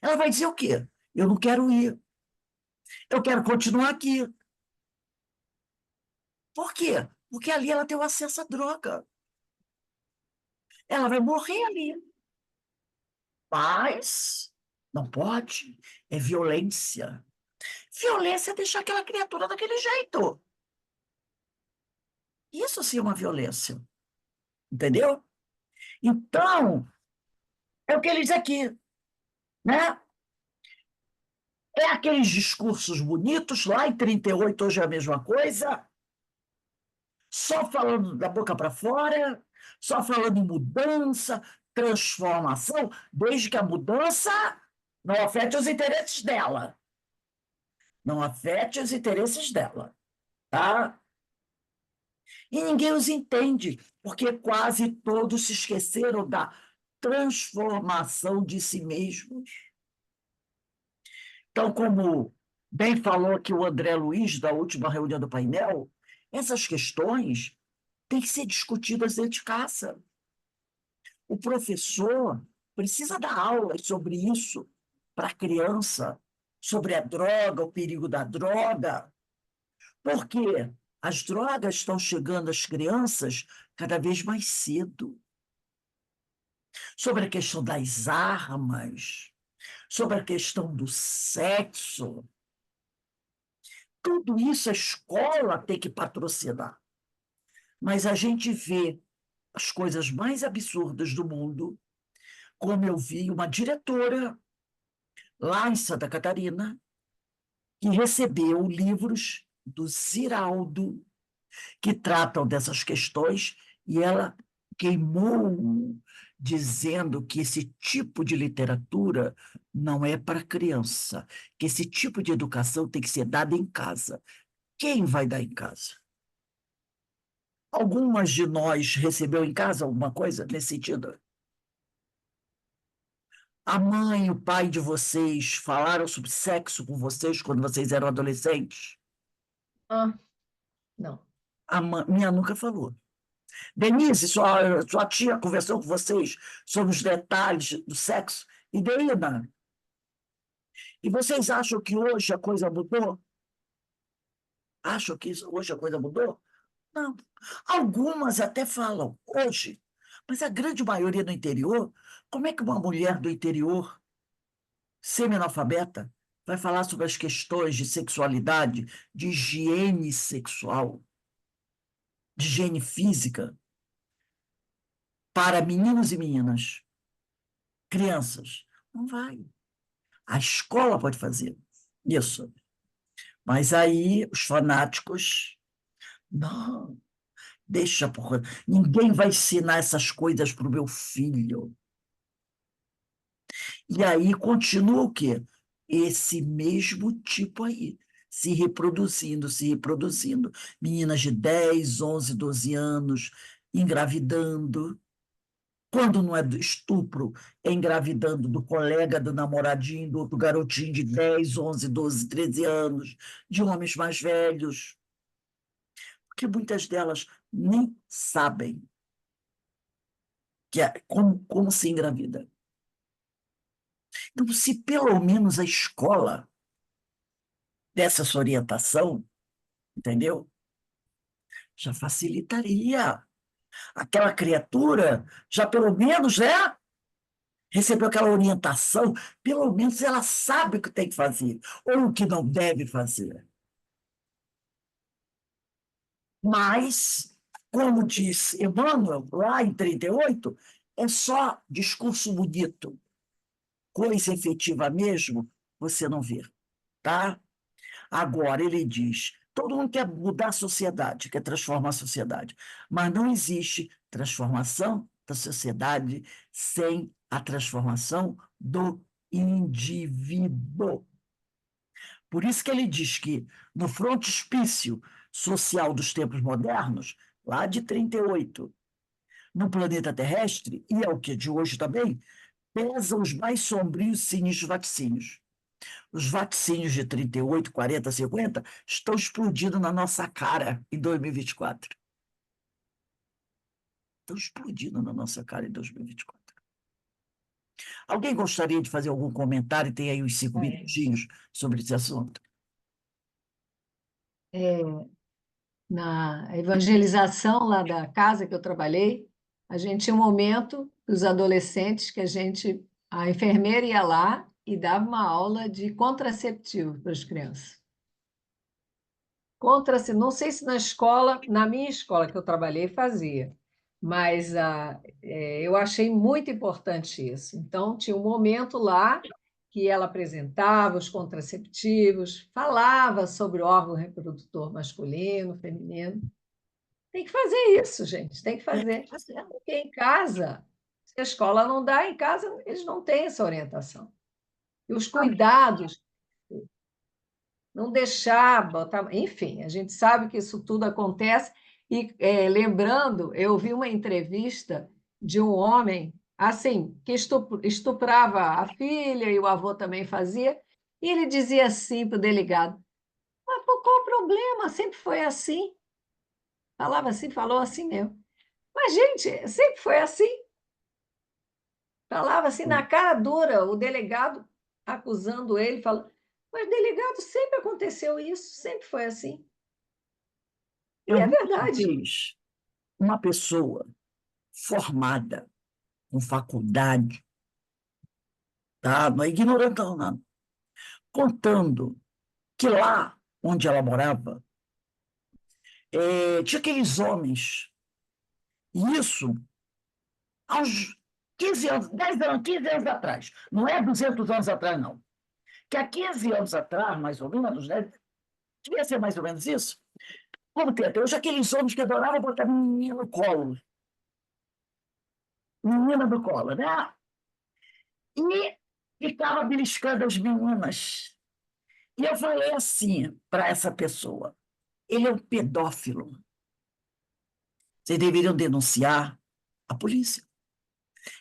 Ela vai dizer o quê? Eu não quero ir. Eu quero continuar aqui. Por quê? Porque ali ela tem o acesso à droga. Ela vai morrer ali. Mas não pode. É violência. Violência é deixar aquela criatura daquele jeito. Isso sim é uma violência. Entendeu? Então, é o que ele diz aqui, né? É aqueles discursos bonitos, lá em 38 hoje é a mesma coisa, só falando da boca para fora, só falando em mudança, transformação, desde que a mudança não afete os interesses dela. Não afete os interesses dela, tá? E ninguém os entende, porque quase todos se esqueceram da transformação de si mesmos. Então, como bem falou aqui o André Luiz, da última reunião do painel, essas questões têm que ser discutidas dentro de casa. O professor precisa dar aulas sobre isso para a criança, sobre a droga, o perigo da droga, porque as drogas estão chegando às crianças cada vez mais cedo. Sobre a questão das armas, sobre a questão do sexo, tudo isso a escola tem que patrocinar. Mas a gente vê as coisas mais absurdas do mundo, como eu vi uma diretora lá em Santa Catarina, que recebeu livros do Ziraldo, que tratam dessas questões, e ela queimou, dizendo que esse tipo de literatura não é para criança, que esse tipo de educação tem que ser dada em casa. Quem vai dar em casa? Algumas de nós recebeu em casa alguma coisa nesse sentido? A mãe e o pai de vocês falaram sobre sexo com vocês quando vocês eram adolescentes? Ah, não. Minha nunca falou. Denise, sua tia conversou com vocês sobre os detalhes do sexo? E daí, Ana? E vocês acham que hoje a coisa mudou? Acham que hoje a coisa mudou? Não. Algumas até falam, hoje. Mas a grande maioria no interior, como é que uma mulher do interior, semi-analfabeta, vai falar sobre as questões de sexualidade, de higiene sexual, de higiene física, para meninos e meninas, crianças? Não vai. A escola pode fazer isso. Mas aí os fanáticos, não, deixa, porra, ninguém vai ensinar essas coisas para o meu filho. E aí continua o quê? Esse mesmo tipo aí, se reproduzindo, se reproduzindo. Meninas de 10, 11, 12 anos engravidando. Quando não é do estupro, é engravidando do colega, do namoradinho, do outro garotinho de 10, 11, 12, 13 anos, de homens mais velhos, porque muitas delas nem sabem como se engravida. Então, se pelo menos a escola desse essa orientação, entendeu? Já facilitaria. Aquela criatura já pelo menos, né? Recebeu aquela orientação, pelo menos ela sabe o que tem que fazer, ou o que não deve fazer. Mas, como disse Emmanuel, lá em 38, é só discurso bonito. Coisa efetiva mesmo, você não vê, tá? Agora, ele diz, todo mundo quer mudar a sociedade, quer transformar a sociedade, mas não existe transformação da sociedade sem a transformação do indivíduo. Por isso que ele diz que no frontispício social dos tempos modernos, lá de 38, no planeta terrestre, e é o que de hoje também, pesam os mais sombrios e sinistros vaticínios. Os vaticínios de 38, 40, 50 estão explodindo na nossa cara em 2024. Estão explodindo na nossa cara em 2024. Alguém gostaria de fazer algum comentário? Tem aí uns 5 minutinhos sobre esse assunto. É, na evangelização lá da casa que eu trabalhei, a gente tinha um momento, os adolescentes, que a enfermeira ia lá e dava uma aula de contraceptivo para as crianças. Não sei se na escola, na minha escola que eu trabalhei, fazia, mas eu achei muito importante isso. Então, tinha um momento lá que ela apresentava os contraceptivos, falava sobre o órgão reprodutor masculino, feminino. Tem que fazer isso, gente, tem que É, fazer. tá certo. Porque em casa, se a escola não dá, em casa eles não têm essa orientação. E os cuidados, não deixar, botar, enfim, a gente sabe que isso tudo acontece. E lembrando, eu vi uma entrevista de um homem assim que estuprava a filha e o avô também fazia, e ele dizia assim para o delegado: mas qual o problema? Sempre foi assim. Falava assim, falou assim mesmo. Mas, gente, sempre foi assim. Falava assim na cara dura, o delegado acusando ele, falando: mas, delegado, sempre aconteceu isso, sempre foi assim. E Eu é nunca verdade. vi uma pessoa formada com faculdade, tá? Não é ignorantão, não, contando que lá onde ela morava, tinha aqueles homens, e isso há uns 15 anos, 10 anos, 15 anos atrás, não é 200 anos atrás, não. Que há 15 anos atrás, mais ou menos, né? Devia ser mais ou menos isso. Como tem até hoje aqueles homens que adoravam botar menina no colo, menina no colo, né? E ficava beliscando as meninas. E eu falei assim para essa pessoa: ele é um pedófilo. Vocês deveriam denunciar a polícia.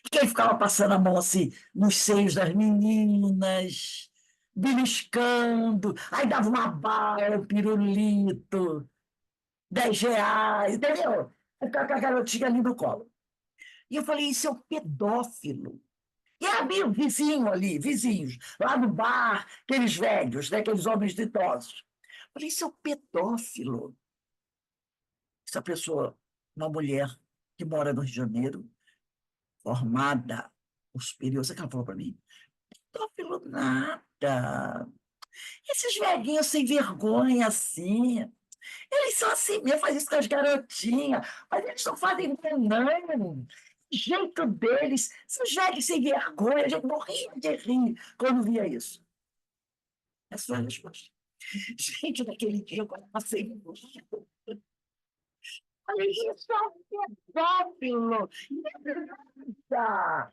E quem ficava passando a mão assim nos seios das meninas, beliscando, aí dava uma bala, um pirulito, R$ 10, entendeu? Aí ficava com a garotinha ali no colo. E eu falei: isso é um pedófilo. E havia um vizinho ali, vizinhos, lá no bar, aqueles velhos, né, aqueles homens idosos. Eu falei: isso é um pedófilo. Essa pessoa, uma mulher que mora no Rio de Janeiro, formada, o superior, sabe o que ela falou para mim? Pedófilo nada. Esses velhinhos sem vergonha assim, eles são assim mesmo, fazem isso com as garotinhas, mas eles não fazem isso, não. O jeito deles, esses velhos sem vergonha, a gente morria de rir quando via isso. Essa foi a resposta. Gente, naquele dia eu quase passei mal. Falei: isso é um pedófilo. Nada.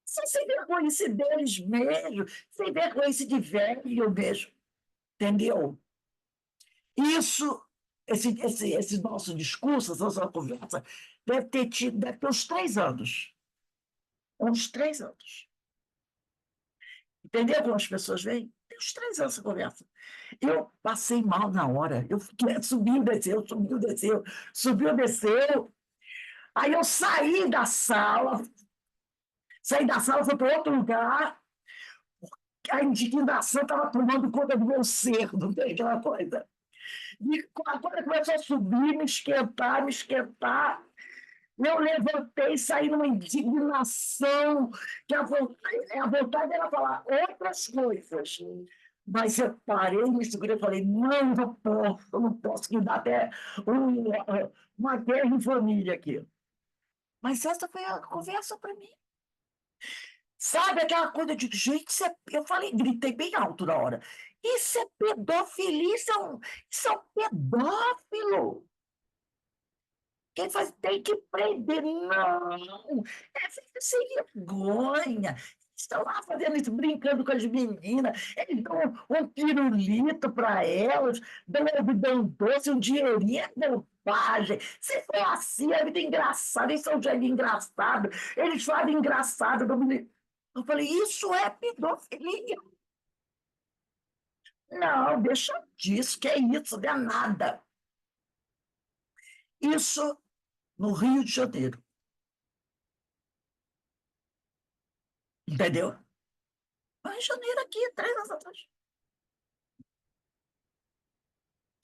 São sem vergonha deles mesmo, sem vergonha de velho mesmo. Entendeu? Isso, esse nosso discurso, essa nossa conversa, deve ter uns 3 anos. Uns 3 anos. Entendeu como as pessoas veem? Tem uns 3 anos essa conversa. Eu passei mal na hora. Eu fiquei, subiu, desceu, subiu, desceu, subiu, desceu. Aí eu saí da sala, fui para outro lugar. A indignação estava tomando conta do meu ser, não tem aquela coisa. E quando começou a subir, me esquentar, me esquentar. Eu levantei, saí numa indignação, que a vontade era falar outras coisas. Mas eu parei, me segurei e falei: não, eu não posso, que dá até uma guerra em família aqui. Mas essa foi a conversa para mim. Sabe aquela coisa de gente, eu falei, gritei bem alto na hora. Isso é pedofilia, isso é um pedófilo. Quem faz tem que prender. Não, é sem vergonha. Estão lá fazendo isso, brincando com as meninas. Eles dão um pirulito para elas, dão um doce, um dinheirinho, é bobagem. Se for assim, a vida é engraçada, eles são um jeito engraçado. Eles fazem engraçado. Eu falei: isso é pedofilia. Não, deixa disso, que é isso, não é nada. Isso no Rio de Janeiro, entendeu? Mas em janeiro aqui, 3 anos atrás.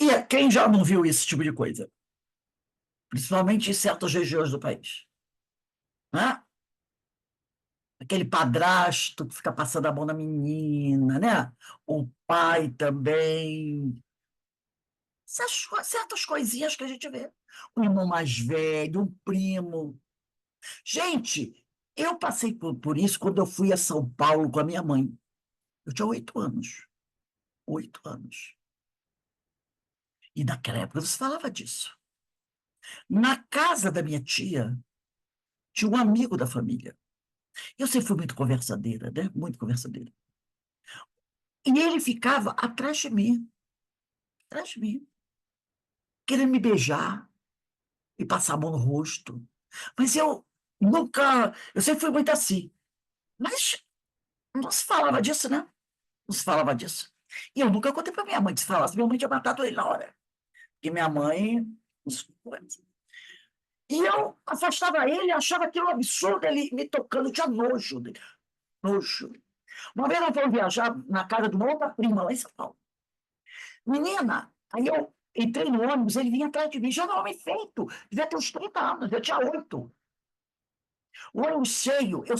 E quem já não viu esse tipo de coisa? Principalmente em certas regiões do país. Né? Aquele padrasto que fica passando a mão na menina, né? O pai também. Certas coisinhas que a gente vê. Um irmão mais velho, um primo. Gente, eu passei por isso quando eu fui a São Paulo com a minha mãe. Eu tinha 8 anos. 8 anos. E naquela época você falava disso. Na casa da minha tia, tinha um amigo da família. Eu sempre fui muito conversadeira, né? Muito conversadeira. E ele ficava atrás de mim, querendo me beijar e passar a mão no rosto. Mas eu sempre fui muito assim. Mas não se falava disso, né? Não se falava disso. E eu nunca contei para minha mãe, se falasse, minha mãe tinha matado ele na hora. Porque minha mãe. E eu afastava ele, achava aquilo um absurdo, ele me tocando, tinha nojo dele. Nojo. Uma vez nós fomos viajar na casa de uma outra prima lá em São Paulo. Menina, aí eu entrei no ônibus, ele vinha atrás de mim, já era um homem feito, devia ter uns 30 anos, eu tinha 8. O ônibus cheio, eu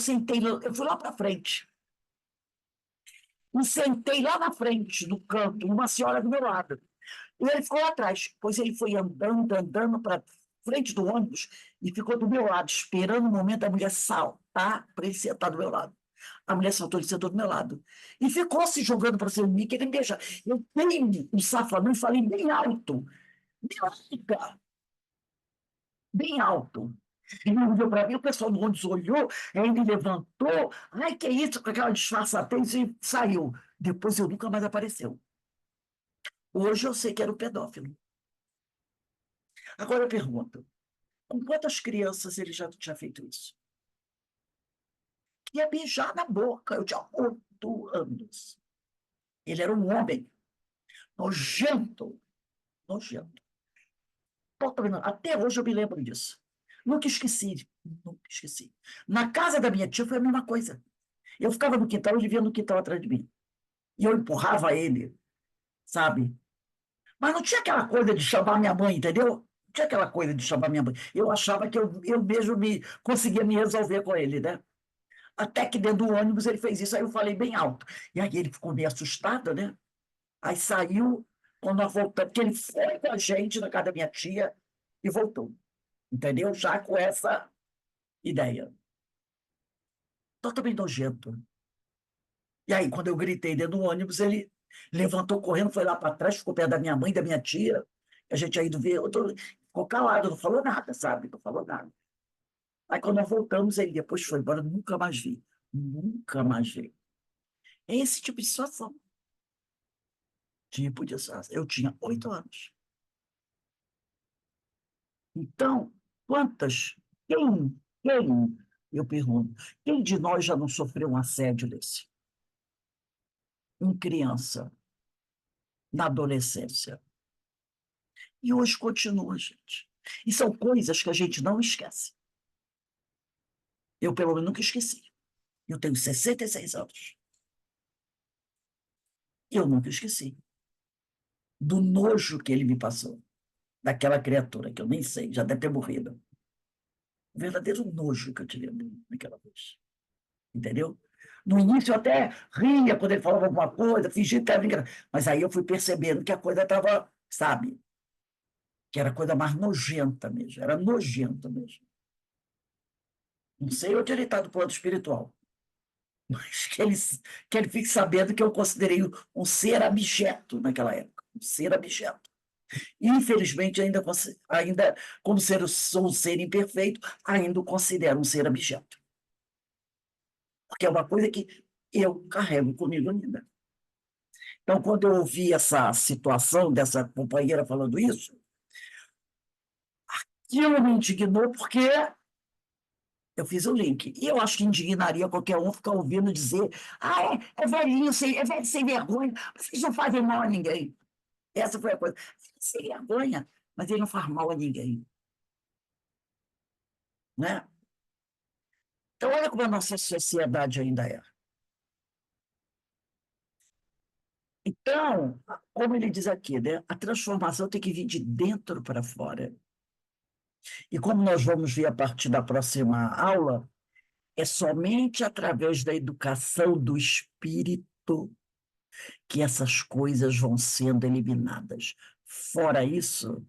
fui lá para frente. Me sentei lá na frente, no canto, uma senhora do meu lado. E ele ficou lá atrás. Pois ele foi andando, andando para frente do ônibus e ficou do meu lado, esperando o momento da mulher saltar para ele sentar do meu lado. A mulher saltou, ele sentou do meu lado. E ficou se jogando para cima de mim, querendo me beijar. Eu dei um safanão e falei bem alto. Me larga! Bem alto. Ele olhou para mim, o pessoal do ônibus olhou, aí ele levantou. Ai, que é isso? Com aquela disfarçatez e saiu. Depois eu nunca mais apareceu. Hoje eu sei que era o pedófilo. Agora eu pergunto, com quantas crianças ele já tinha feito isso? Ia beijar na boca, eu tinha 8 anos. Ele era um homem nojento, nojento. Até hoje eu me lembro disso. Nunca esqueci, nunca esqueci. Na casa da minha tia foi a mesma coisa. Eu ficava no quintal, ele vinha no quintal atrás de mim. E eu empurrava ele, sabe? Mas não tinha aquela coisa de chamar minha mãe, entendeu? Não tinha aquela coisa de chamar minha mãe. Eu achava que eu mesmo conseguia me resolver com ele, né? Até que dentro do ônibus ele fez isso, aí eu falei bem alto. E aí ele ficou meio assustado, né? Aí saiu, quando nós voltamos, porque ele foi com a gente na casa da minha tia e voltou. Entendeu? Já com essa ideia. Totalmente nojento. E aí, quando eu gritei dentro do ônibus, ele levantou correndo, foi lá para trás, ficou perto da minha mãe, da minha tia. A gente tinha ido ver, ficou calado, não falou nada, sabe? Não falou nada. Aí, quando nós voltamos, ele depois foi embora, nunca mais vi. Nunca mais vi. É esse tipo de situação. Tipo de situação. Eu tinha 8 anos. Então, quantas, eu pergunto, quem de nós já não sofreu um assédio desse? Em criança, na adolescência. E hoje continua, gente. E são coisas que a gente não esquece. Eu, pelo menos, nunca esqueci. Eu tenho 66 anos. E eu nunca esqueci do nojo que ele me passou, daquela criatura, que eu nem sei, já deve ter morrido. O verdadeiro nojo que eu tive naquela vez. Entendeu? No início eu até ria quando ele falava alguma coisa, fingia que estava brincando. Mas aí eu fui percebendo que a coisa estava, sabe, que era coisa mais nojenta mesmo, era nojento mesmo. Não sei onde ele está do plano espiritual, mas que ele fique sabendo que eu considerei um ser abjeto naquela época, um ser abjeto. E, infelizmente, ainda como sou um ser imperfeito, ainda o considero um ser abjeto. Porque é uma coisa que eu carrego comigo ainda. Então, quando eu ouvi essa situação dessa companheira falando isso, aquilo me indignou porque eu fiz o link. E eu acho que indignaria qualquer um ficar ouvindo dizer: ah, é velhinho, é velho sem vergonha, vocês não fazem mal a ninguém. Essa foi a coisa. Sem vergonha, mas ele não faz mal a ninguém. Né? Então, olha como a nossa sociedade ainda é. Então, como ele diz aqui, né, a transformação tem que vir de dentro para fora. E como nós vamos ver a partir da próxima aula, é somente através da educação do espírito que essas coisas vão sendo eliminadas. Fora isso,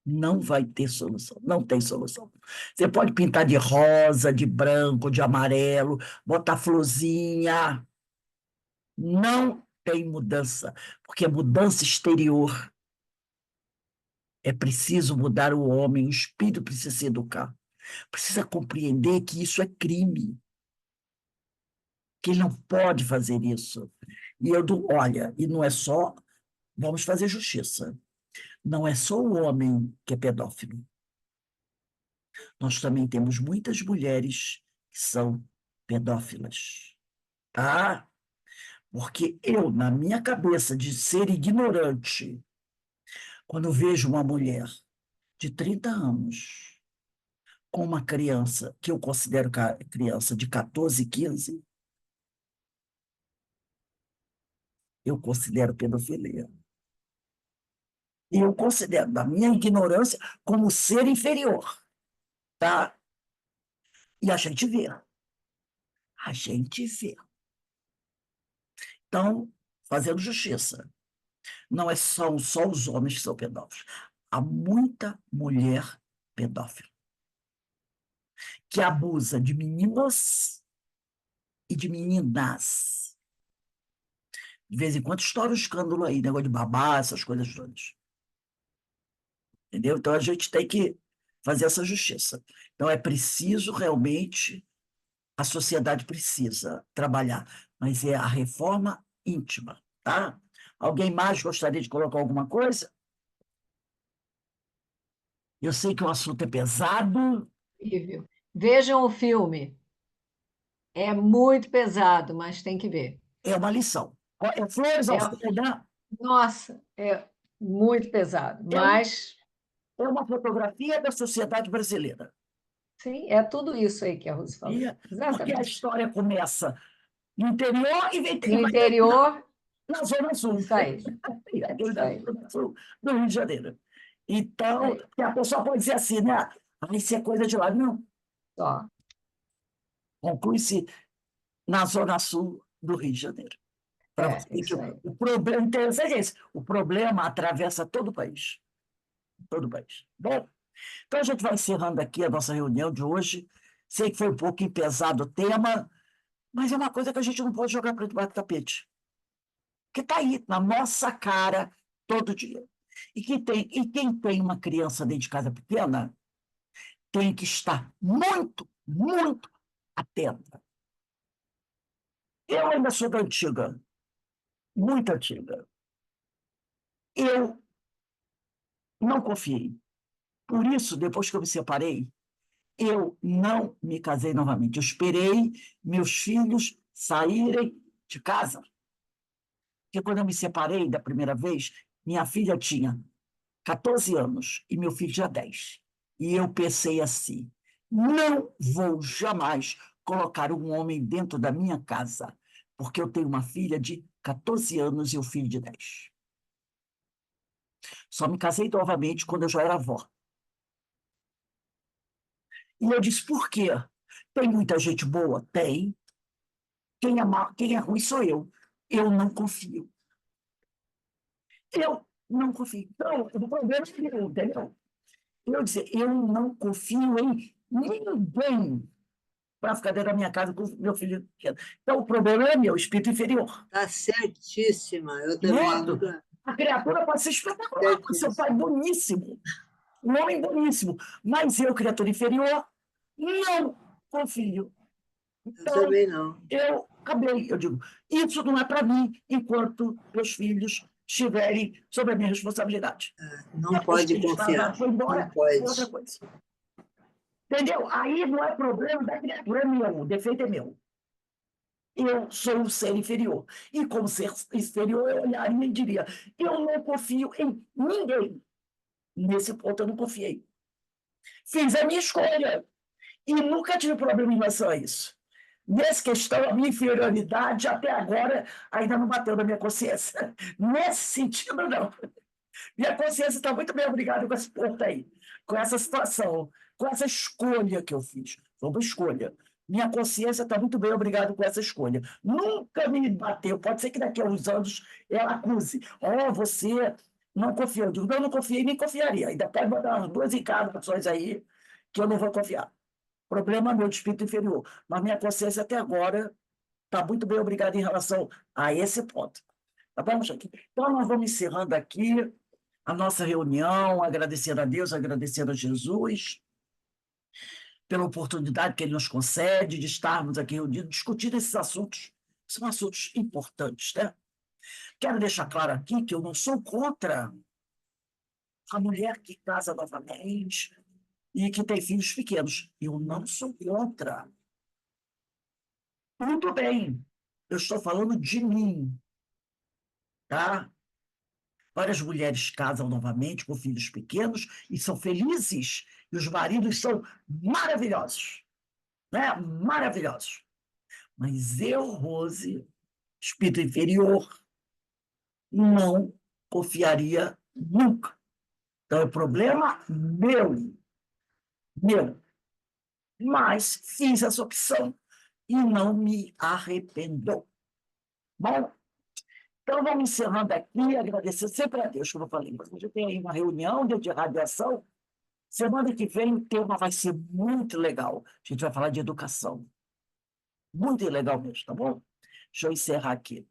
não vai ter solução, não tem solução. Você pode pintar de rosa, de branco, de amarelo, botar florzinha, não tem mudança, porque é mudança exterior. É preciso mudar o homem, o espírito precisa se educar. Precisa compreender que isso é crime, que ele não pode fazer isso. E olha, e não é só, vamos fazer justiça. Não é só o homem que é pedófilo. Nós também temos muitas mulheres que são pedófilas, tá? Porque eu, na minha cabeça de ser ignorante, quando vejo uma mulher de 30 anos com uma criança, que eu considero criança de 14, 15, eu considero pedofilia. E eu considero, na minha ignorância, como ser inferior, tá? E a gente vê. A gente vê. Então, fazendo justiça. Não são só os homens que são pedófilos. Há muita mulher pedófila que abusa de meninas e de meninas. De vez em quando estoura um escândalo aí, negócio de babá, essas coisas todas. Entendeu? Então a gente tem que fazer essa justiça. Então é preciso realmente, a sociedade precisa trabalhar, mas é a reforma íntima, tá? Alguém mais gostaria de colocar alguma coisa? Eu sei que o assunto é pesado, Horrível. Vejam o filme. É muito pesado, mas tem que ver. é uma lição. É flores ao É, fogo, né? nossa, é muito pesado, É uma, mas é uma fotografia da sociedade brasileira. sim, é tudo isso aí que a Rose falou. Porque a Exatamente. história começa no interior No e vai terminar interior, na Zona Sul, isso aí, aquele isso da aí. Zona Sul do Rio de Janeiro. Isso Então, aí. a pessoa pode dizer assim, né? Isso é coisa de lá. Não, Só. conclui-se na Zona Sul do Rio de Janeiro. Para você É, ver que isso aí. o problema interessante é esse. O problema atravessa todo o país. Todo o país. Bom, então a gente vai encerrando aqui a nossa reunião de hoje. Sei que foi um pouquinho pesado o tema, mas é uma coisa que a gente não pode jogar para debaixo do tapete. Que está aí, na nossa cara, todo dia. E quem tem uma criança dentro de casa pequena tem que estar muito, muito atenta. Eu ainda sou da antiga, muito antiga. Eu não confiei. Por isso, depois que eu me separei, eu não me casei novamente. Eu esperei meus filhos saírem de casa. Porque quando eu me separei da primeira vez, minha filha tinha 14 anos e meu filho tinha 10. E eu pensei assim: não vou jamais colocar um homem dentro da minha casa, porque eu tenho uma filha de 14 anos e um filho de 10. Só me casei novamente quando eu já era avó. E eu disse: por quê? Tem muita gente boa? Tem. Quem é ruim sou eu. Eu não confio. Eu não confio. Então, o problema é meu, entendeu? Eu dizer, eu não confio em ninguém para ficar dentro da minha casa com meu filho pequeno. Então, o problema é meu, espírito inferior. Está certíssima, eu também Morto, nunca. a criatura pode ser espetacular, pode ser um Certíssima. pai boníssimo, um homem boníssimo, mas eu, criatura inferior, não confio. Eu Então, também não. eu acabei, eu digo, isso não é para mim enquanto meus filhos estiverem sob a minha responsabilidade. Não Depois que pode eles casaram, confiar. foi Não embora, é outra pode. coisa. Entendeu? Aí não é problema da criatura, é meu, o defeito é meu. Eu sou um ser inferior. E como ser inferior, eu olharia e diria: eu não confio em ninguém. Nesse ponto, eu não confiei. Fiz a minha escolha e nunca tive problema em relação a isso. Nessa questão, a minha inferioridade até agora ainda não bateu na minha consciência. Nesse sentido, não. Minha consciência está muito bem obrigada com esse ponto aí, com essa situação, com essa escolha que eu fiz. Foi uma escolha. Minha consciência está muito bem obrigada com essa escolha. Nunca me bateu. Pode ser que daqui a uns anos ela acuse. Oh, você não confiou. Eu digo, não, não confiei nem confiaria. Ainda pode mandar umas duas encarnações aí que eu não vou confiar. Problema meu de espírito inferior. Mas minha consciência até agora está muito bem obrigada em relação a esse ponto. Tá bom, gente? Então, nós vamos encerrando aqui. a nossa reunião, agradecer a Deus, agradecer a Jesus pela oportunidade que Ele nos concede de estarmos aqui reunidos, discutindo esses assuntos. São assuntos importantes, né? Quero deixar claro aqui que eu não sou contra a mulher que casa novamente e que tem filhos pequenos. Eu não sou contra. Tudo bem, eu estou falando de mim, tá? Várias mulheres casam novamente com filhos pequenos e são felizes, e os maridos são maravilhosos, né? Maravilhosos. Mas eu, Rose, espírito inferior, não confiaria nunca. Então é problema meu, meu. Mas fiz essa opção e não me arrependo. Bom, então vamos encerrando aqui, agradecer sempre a Deus, como eu falei. A gente tem aí uma reunião de radiação. Semana que vem o tema vai ser muito legal. A gente vai falar de educação. Muito legal mesmo, tá bom? Deixa eu encerrar aqui.